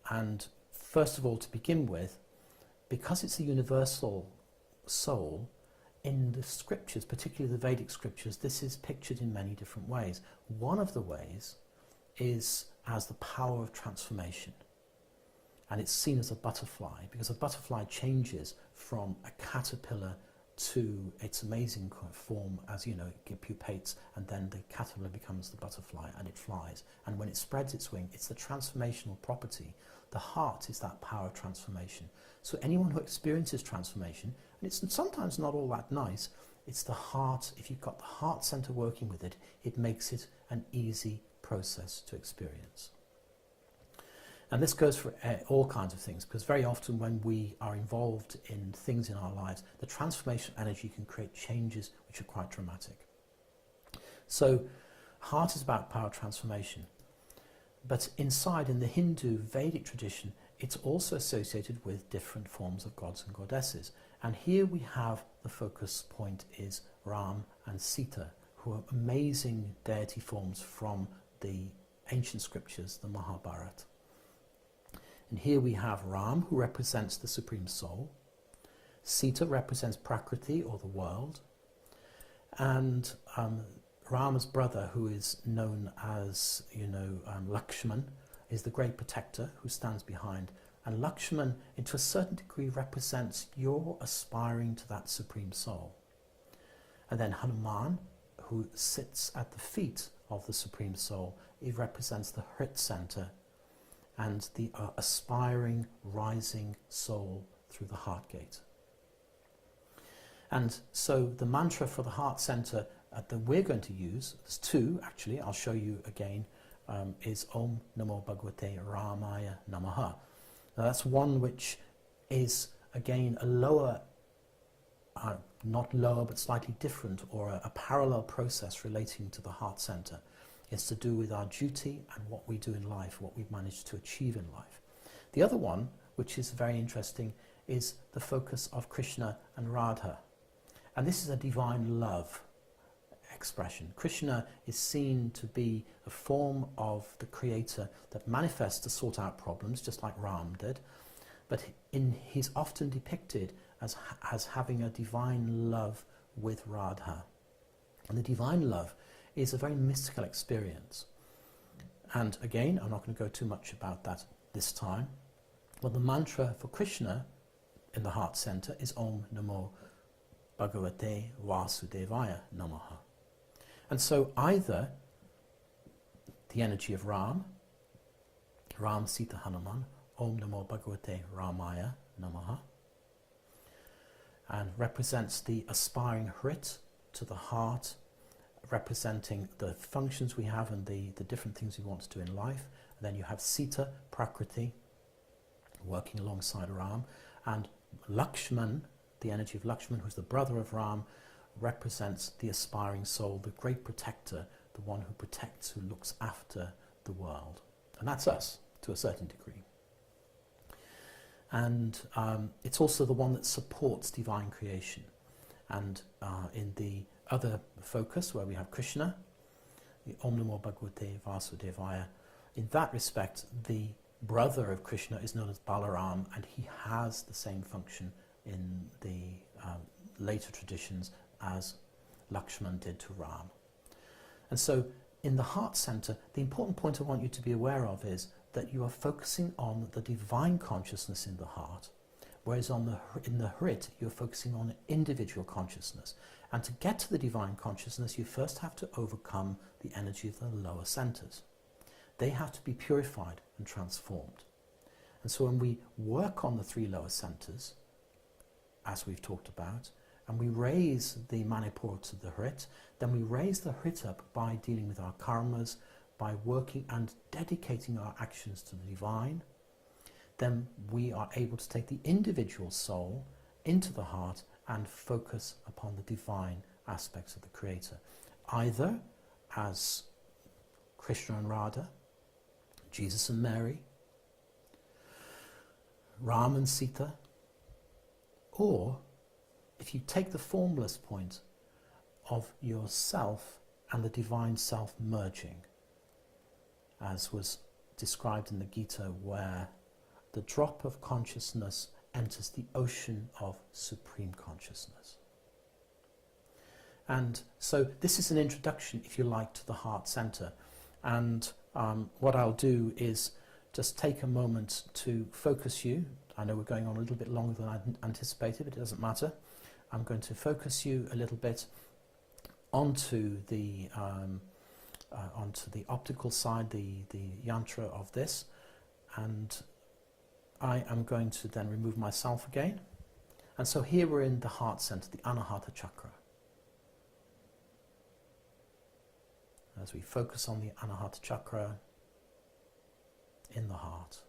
And first of all, to begin with, because it's a universal soul, in the scriptures, particularly the Vedic scriptures, this is pictured in many different ways. One of the ways is as the power of transformation. And it's seen as a butterfly, because a butterfly changes from a caterpillar to its amazing form as, you know, it pupates, and then the caterpillar becomes the butterfly and it flies. And when it spreads its wing, it's the transformational property. The heart is that power of transformation. So anyone who experiences transformation, and it's sometimes not all that nice, it's the heart. If you've got the heart center working with it, it makes it an easy process to experience. And this goes for all kinds of things, because very often when we are involved in things in our lives, the transformation energy can create changes which are quite dramatic. So heart is about power transformation. But inside, in the Hindu Vedic tradition, it's also associated with different forms of gods and goddesses. And here we have the focus point is Ram and Sita, who are amazing deity forms from the ancient scriptures, the Mahabharata. And here we have Ram, who represents the Supreme Soul. Sita represents Prakriti, or the world. And Rama's brother, who is known as, Lakshman, is the great protector who stands behind. And Lakshman, to a certain degree, represents your aspiring to that Supreme Soul. And then Hanuman, who sits at the feet of the Supreme Soul, it represents the Hrit center and the aspiring, rising soul through the heart gate. And so the mantra for the heart center that we're going to use, there's two actually, I'll show you again, is Om Namo Bhagavate Ramaya Namaha. Now that's one which is again a lower, not lower but slightly different, or a parallel process relating to the heart center. It's to do with our duty and what we do in life, what we've managed to achieve in life. The other one, which is very interesting, is the focus of Krishna and Radha. And this is a divine love expression. Krishna is seen to be a form of the Creator that manifests to sort out problems, just like Ram did, but he's often depicted as having a divine love with Radha. And the divine love is a very mystical experience. And again, I'm not going to go too much about that this time, but the mantra for Krishna in the heart center is Om Namo Bhagavate Vasudevaya Namaha. And so either the energy of Ram Ram Sita Hanuman, Om Namo Bhagavate Ramaya Namaha, and represents the aspiring Hrit to the heart, representing the functions we have and the different things we want to do in life. And then you have Sita, Prakriti, working alongside Ram, and Lakshman, the energy of Lakshman, who's the brother of Ram, represents the aspiring soul, the great protector, the one who protects, who looks after the world. And that's us, to a certain degree. And it's also the one that supports divine creation. And in the other focus, where we have Krishna, the Om Namo Bhagavate Vasudevaya, in that respect, the brother of Krishna is known as Balaram, and he has the same function in the later traditions as Lakshman did to Ram. And so in the heart center, the important point I want you to be aware of is that you are focusing on the divine consciousness in the heart, whereas in the Hrit, you're focusing on individual consciousness. And to get to the divine consciousness, you first have to overcome the energy of the lower centers. They have to be purified and transformed. And so when we work on the three lower centers, as we've talked about, and we raise the Manipur to the Hrit, then we raise the Hrit up by dealing with our karmas, by working and dedicating our actions to the divine. Then we are able to take the individual soul into the heart and focus upon the divine aspects of the Creator, either as Krishna and Radha, Jesus and Mary, Ram and Sita, or if you take the formless point of yourself and the divine self merging, as was described in the Gita, where the drop of consciousness enters the ocean of supreme consciousness. And so this is an introduction, if you like, to the heart center. And what I'll do is just take a moment to focus you. I know we're going on a little bit longer than I anticipated, but it doesn't matter. I'm going to focus you a little bit onto the optical side, the yantra of this, and I am going to then remove myself again. And so here we're in the heart center, the Anahata chakra. As we focus on the Anahata chakra in the heart.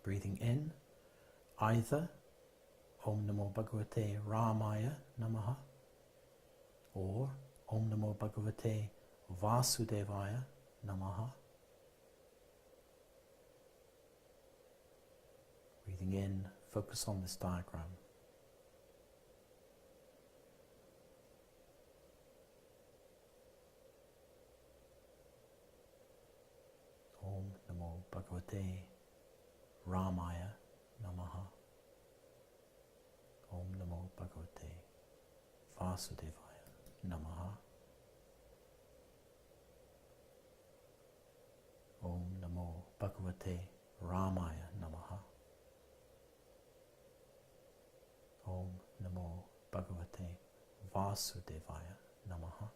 Breathing in, either Om Namo Bhagavate Ramaya Namaha, or Om Namo Bhagavate Vasudevaya Namaha. Breathing in, focus on this diagram. Om Namo Bhagavate Ramaya Namaha. Om Namo Bhagavate Vasudevaya Namaha. Om Namo Bhagavate Ramaya Namaha. Om Namo Bhagavate Vasudevaya Namaha.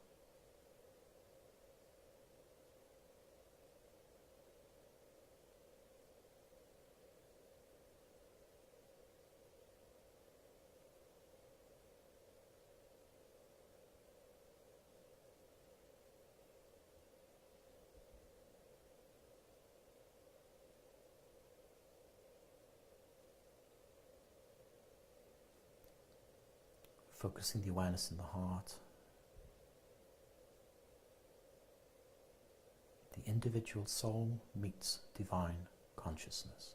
Focusing the awareness in the heart. The individual soul meets divine consciousness.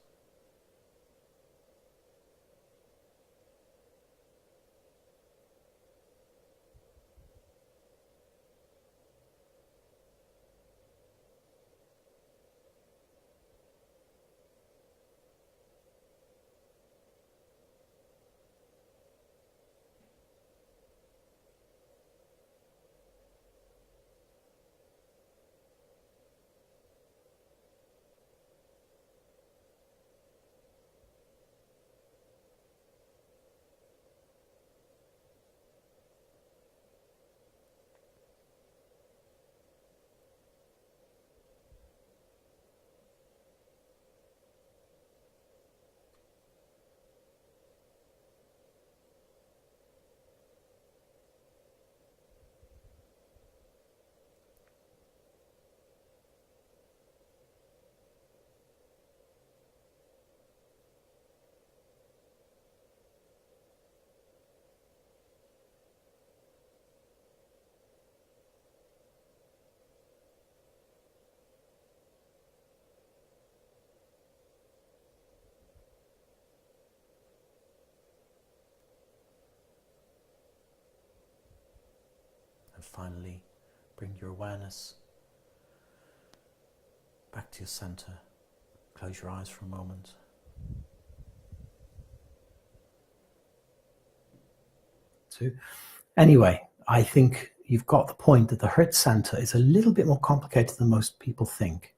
finally bring your awareness back to your center. Close your eyes for a moment. So, anyway, I think you've got the point that the Hrit center is a little bit more complicated than most people think.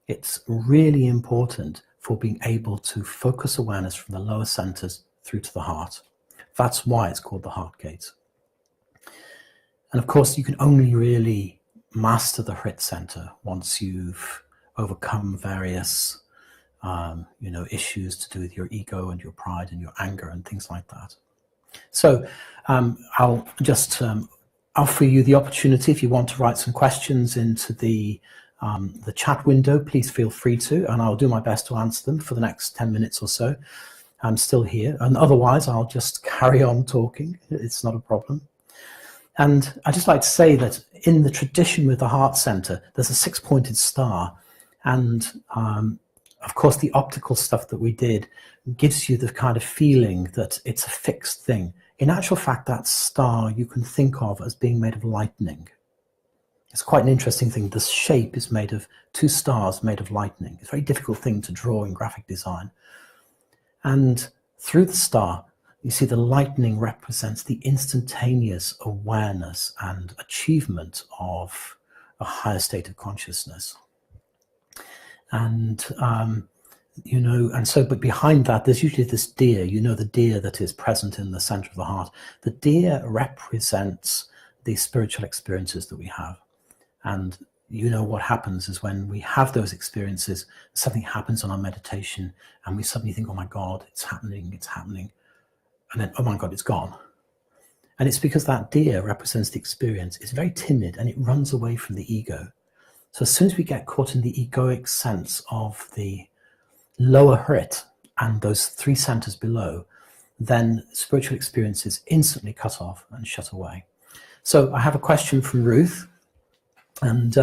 It's really important for being able to focus awareness from the lower centers through to the heart. That's why it's called the heart gate. And of course, you can only really master the Hrit center once you've overcome various issues to do with your ego and your pride and your anger and things like that. So I'll just offer you the opportunity, if you want to write some questions into the chat window, please feel free to, and I'll do my best to answer them for the next 10 minutes or so. I'm still here, and otherwise I'll just carry on talking. It's not a problem. And I'd just like to say that in the tradition with the heart center, there's a 6-pointed star, and of course the optical stuff that we did gives you the kind of feeling that it's a fixed thing. In actual fact, that star you can think of as being made of lightning. It's quite an interesting thing. The shape is made of 2 stars made of lightning. It's a very difficult thing to draw in graphic design. And through the star, you see the lightning represents the instantaneous awareness and achievement of a higher state of consciousness. And, but behind that, there's usually this deer, the deer that is present in the center of the heart. The deer represents the spiritual experiences that we have. And what happens is when we have those experiences, something happens on our meditation and we suddenly think, oh my God, it's happening. And then, oh my God, it's gone. And it's because that deer represents the experience. It's very timid and it runs away from the ego. So as soon as we get caught in the egoic sense of the lower Hrit and those 3 centers below, then spiritual experience is instantly cut off and shut away. So I have a question from Ruth. And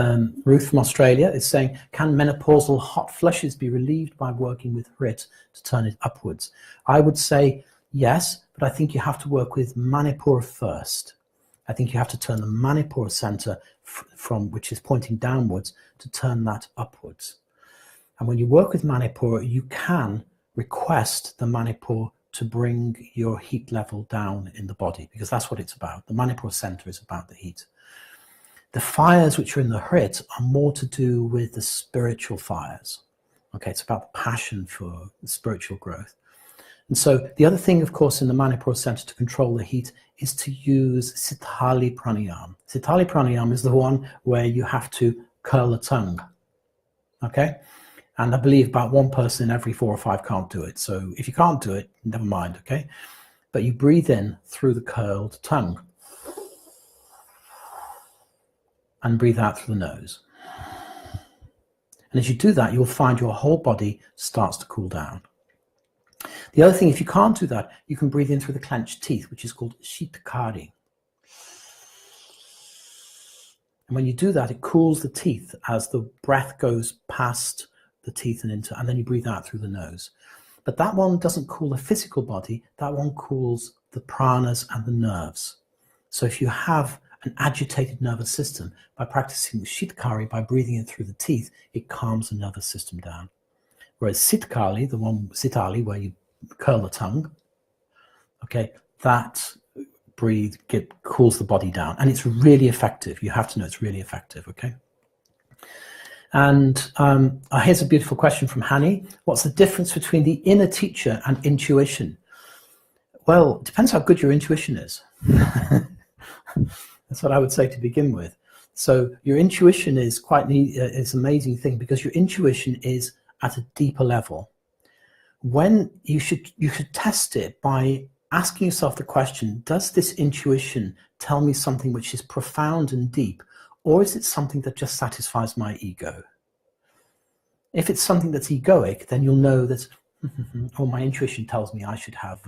Ruth from Australia is saying, can menopausal hot flushes be relieved by working with Hrit to turn it upwards? I would say yes, but I think you have to work with Manipur first. I think you have to turn the Manipur center from which is pointing downwards to turn that upwards. And when you work with Manipur, you can request the Manipur to bring your heat level down in the body, because that's what it's about. The Manipur center is about the heat. The fires which are in the Hrit are more to do with the spiritual fires. Okay, it's about the passion for spiritual growth. And so the other thing, of course, in the Manipur center to control the heat is to use Sitali Pranayam. Sitali Pranayam is the one where you have to curl the tongue. Okay? And I believe about 1 person in every 4 or 5 can't do it. So if you can't do it, never mind, okay? But you breathe in through the curled tongue. And breathe out through the nose. And as you do that, you'll find your whole body starts to cool down. The other thing, if you can't do that, you can breathe in through the clenched teeth, which is called Shitkari. And when you do that, it cools the teeth as the breath goes past the teeth and then you breathe out through the nose. But that one doesn't cool the physical body, that one cools the pranas and the nerves. So if you have an agitated nervous system, by practicing Shitkari, by breathing in through the teeth, it calms the nervous system down. Whereas Sitkali, the one Sitali, where you curl the tongue, okay, that cools the body down. And it's really effective. You have to know it's really effective, okay? And here's a beautiful question from Hani. What's the difference between the inner teacher and intuition? Well, it depends how good your intuition is. That's what I would say to begin with. So your intuition is it's an amazing thing, because your intuition is at a deeper level. When you should test it by asking yourself the question, does this intuition tell me something which is profound and deep, or is it something that just satisfies my ego? If it's something that's egoic, then you'll know that, oh, my intuition tells me I should have,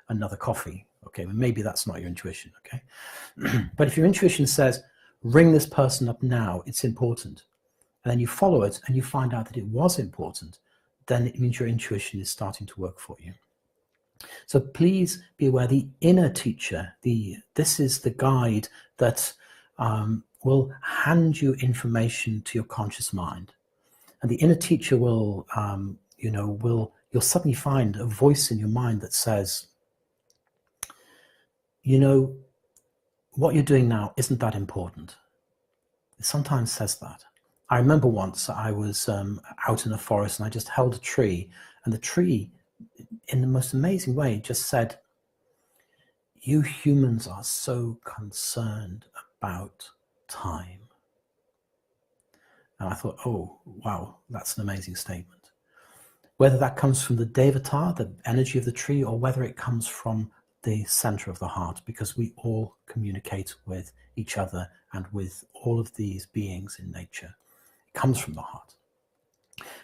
another coffee. Okay, well, maybe that's not your intuition, okay? But if your intuition says, ring this person up now, it's important, and then you follow it and you find out that it was important, then it means your intuition is starting to work for you. So please be aware, the inner teacher, this is the guide that will hand you information to your conscious mind. And the inner teacher will, you'll suddenly find a voice in your mind that says, what you're doing now isn't that important. It sometimes says that. I remember once I was out in the forest and I just held a tree, and the tree, in the most amazing way, just said, you humans are so concerned about time. And I thought, oh, wow, that's an amazing statement. Whether that comes from the Devata, the energy of the tree, or whether it comes from the center of the heart, because we all communicate with each other and with all of these beings in nature. It comes from the heart.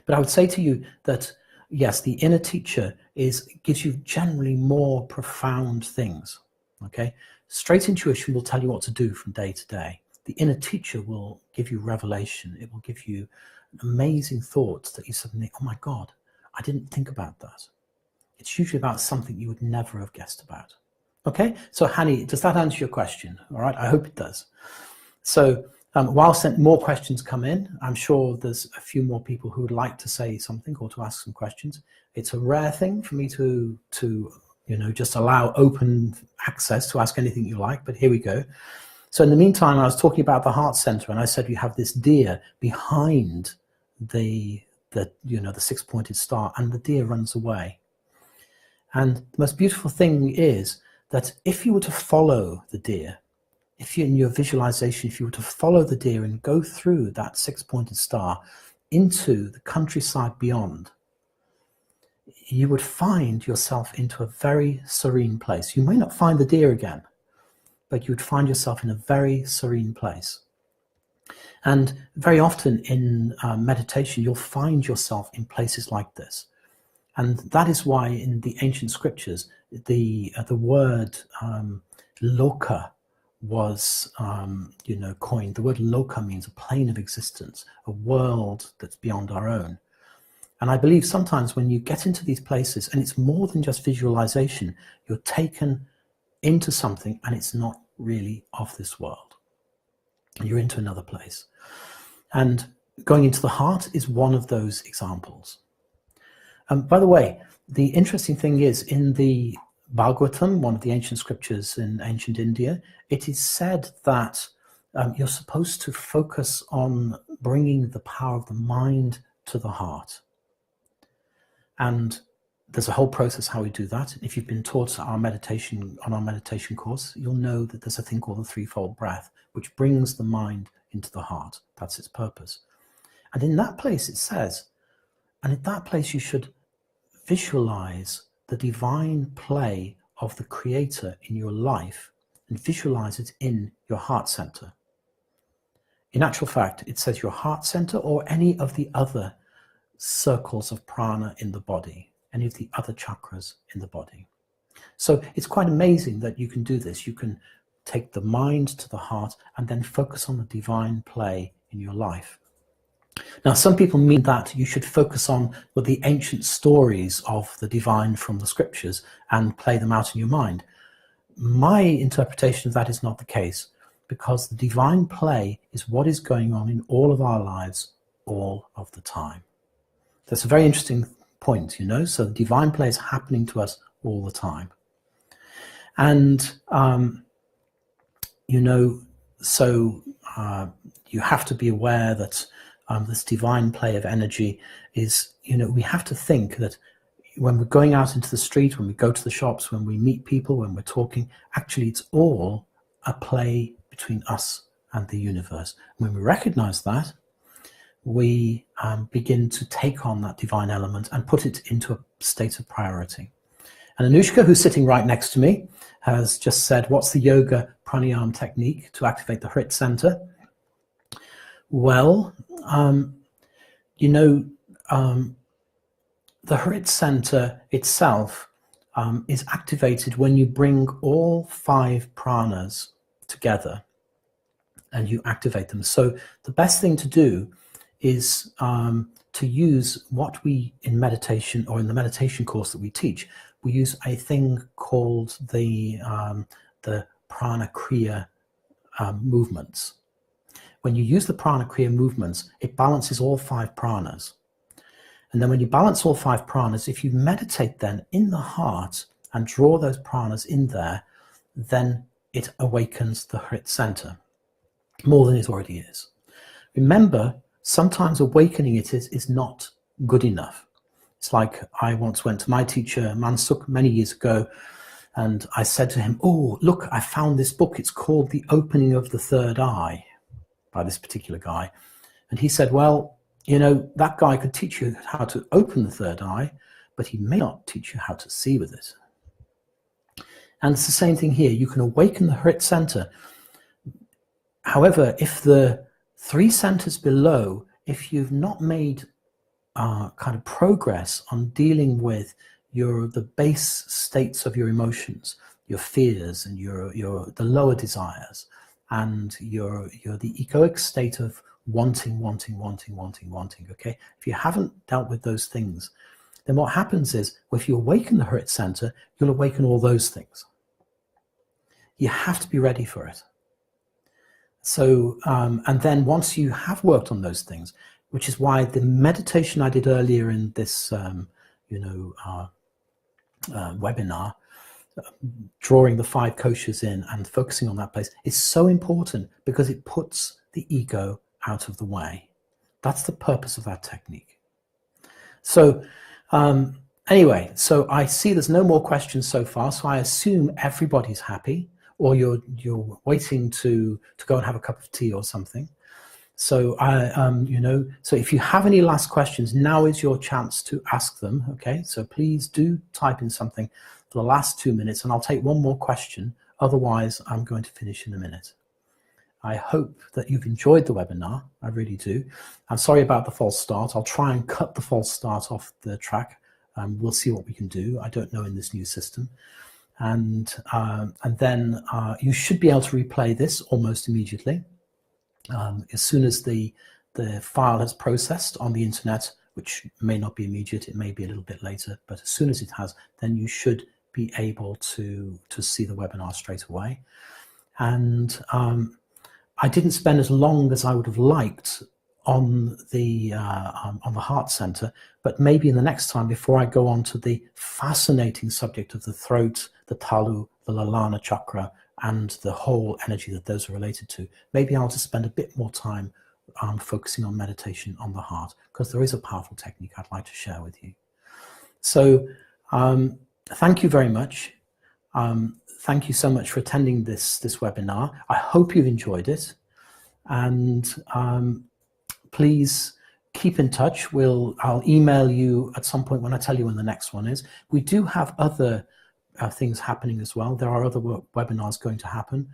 But I would say to you that, yes, the inner teacher gives you generally more profound things. Okay? Straight intuition will tell you what to do from day to day. The inner teacher will give you revelation. It will give you amazing thoughts that you suddenly, oh my God, I didn't think about that. It's usually about something you would never have guessed about. Okay, so Hani, does that answer your question? All right, I hope it does. So whilst more questions come in, I'm sure there's a few more people who would like to say something or to ask some questions. It's a rare thing for me to just allow open access to ask anything you like, but here we go. So in the meantime, I was talking about the heart center, and I said you have this deer behind the six-pointed star, and the deer runs away. And the most beautiful thing is that if you were to follow the deer, if you, in your visualization, if you were to follow the deer and go through that six-pointed star into the countryside beyond, you would find yourself into a very serene place. You may not find the deer again, but you would find yourself in a very serene place. And very often in meditation, you'll find yourself in places like this. And that is why in the ancient scriptures, the word loka was coined. The word loka means a plane of existence, a world that's beyond our own. And I believe sometimes when you get into these places, and it's more than just visualization, you're taken into something and it's not really of this world. You're into another place. And going into the heart is one of those examples. By the way, the interesting thing is in the Bhagavatam, one of the ancient scriptures in ancient India, it is said that you're supposed to focus on bringing the power of the mind to the heart. And there's a whole process how we do that. If you've been taught our meditation course, you'll know that there's a thing called the threefold breath, which brings the mind into the heart. That's its purpose. And in that place it says, and in that place you should visualize the divine play of the Creator in your life and visualize it in your heart center. In actual fact, it says your heart center or any of the other circles of prana in the body, any of the other chakras in the body. So it's quite amazing that you can do this. You can take the mind to the heart and then focus on the divine play in your life. Now, some people mean that you should focus on the ancient stories of the divine from the scriptures and play them out in your mind. My interpretation of that is not the case, because the divine play is what is going on in all of our lives all of the time. That's a very interesting point, so the divine play is happening to us all the time. And, so you have to be aware that this divine play of energy is, we have to think that when we're going out into the street, when we go to the shops, when we meet people, when we're talking, actually it's all a play between us and the universe. When we recognize that, we begin to take on that divine element and put it into a state of priority. And Anushka, who's sitting right next to me, has just said, what's the yoga pranayama technique to activate the Hrit center? Well, the Hrit center itself is activated when you bring all 5 pranas together and you activate them. So the best thing to do is to use what we in meditation, or in the meditation course that we teach, we use a thing called the Prana Kriya movements. When you use the Prana Kriya movements, it balances all 5 pranas. And then when you balance all 5 pranas, if you meditate then in the heart and draw those pranas in there, then it awakens the Hrit center more than it already is. Remember, sometimes awakening it is not good enough. It's like I once went to my teacher, Mansukh, many years ago, and I said to him, oh, look, I found this book. It's called The Opening of the Third Eye by this particular guy. And he said, well, you know, that guy could teach you how to open the third eye, but he may not teach you how to see with it. And it's the same thing here. You can awaken the Hrit center. However, if the 3 centers below, if you've not made kind of progress on dealing with the base states of your emotions, your fears and the lower desires, and the egoic state of wanting, okay? If you haven't dealt with those things, then what happens is, if you awaken the Hrit center, you'll awaken all those things. You have to be ready for it. So, and then once you have worked on those things, which is why the meditation I did earlier in this, webinar, drawing the 5 koshas in and focusing on that place is so important, because it puts the ego out of the way. That's the purpose of that technique. So anyway, so I see there's no more questions so far, so I assume everybody's happy, or you're waiting to go and have a cup of tea or something. So so if you have any last questions, now is your chance to ask them. Okay, so please do type in something for the last 2 minutes, and I'll take one more question. Otherwise, I'm going to finish in a minute. I hope that you've enjoyed the webinar. I really do. I'm sorry about the false start. I'll try and cut the false start off the track. We'll see what we can do. I don't know in this new system. And then you should be able to replay this almost immediately. As soon as the file has processed on the internet, which may not be immediate, it may be a little bit later, but as soon as it has, then you should be able to see the webinar straight away. And I didn't spend as long as I would have liked on the Heart Center, but maybe in the next time, before I go on to the fascinating subject of the throat, the talu, the lalana chakra, and the whole energy that those are related to, maybe I'll just spend a bit more time focusing on meditation on the heart, because there is a powerful technique I'd like to share with you. So thank you very much. Thank you so much for attending this webinar. I hope you've enjoyed it, and please keep in touch. I'll email you at some point when I tell you when the next one is. We do have other things happening as well. There are other webinars going to happen,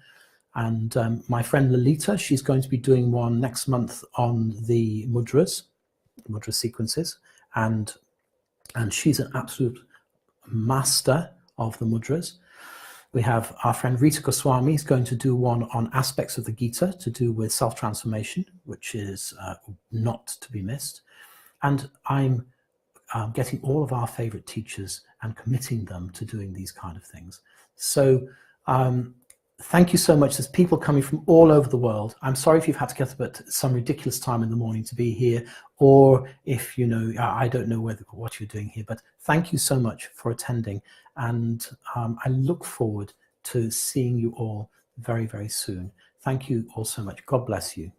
and my friend Lolita, she's going to be doing one next month on the mudra sequences, and she's an absolute master of the mudras. We have our friend Rita Goswami is going to do one on aspects of the Gita to do with self-transformation, which is not to be missed. And I'm getting all of our favorite teachers and committing them to doing these kind of things. So thank you so much. There's people coming from all over the world. I'm sorry if you've had to get up at some ridiculous time in the morning to be here, or if, I don't know what you're doing here, but thank you so much for attending. And I look forward to seeing you all very, very soon. Thank you all so much. God bless you.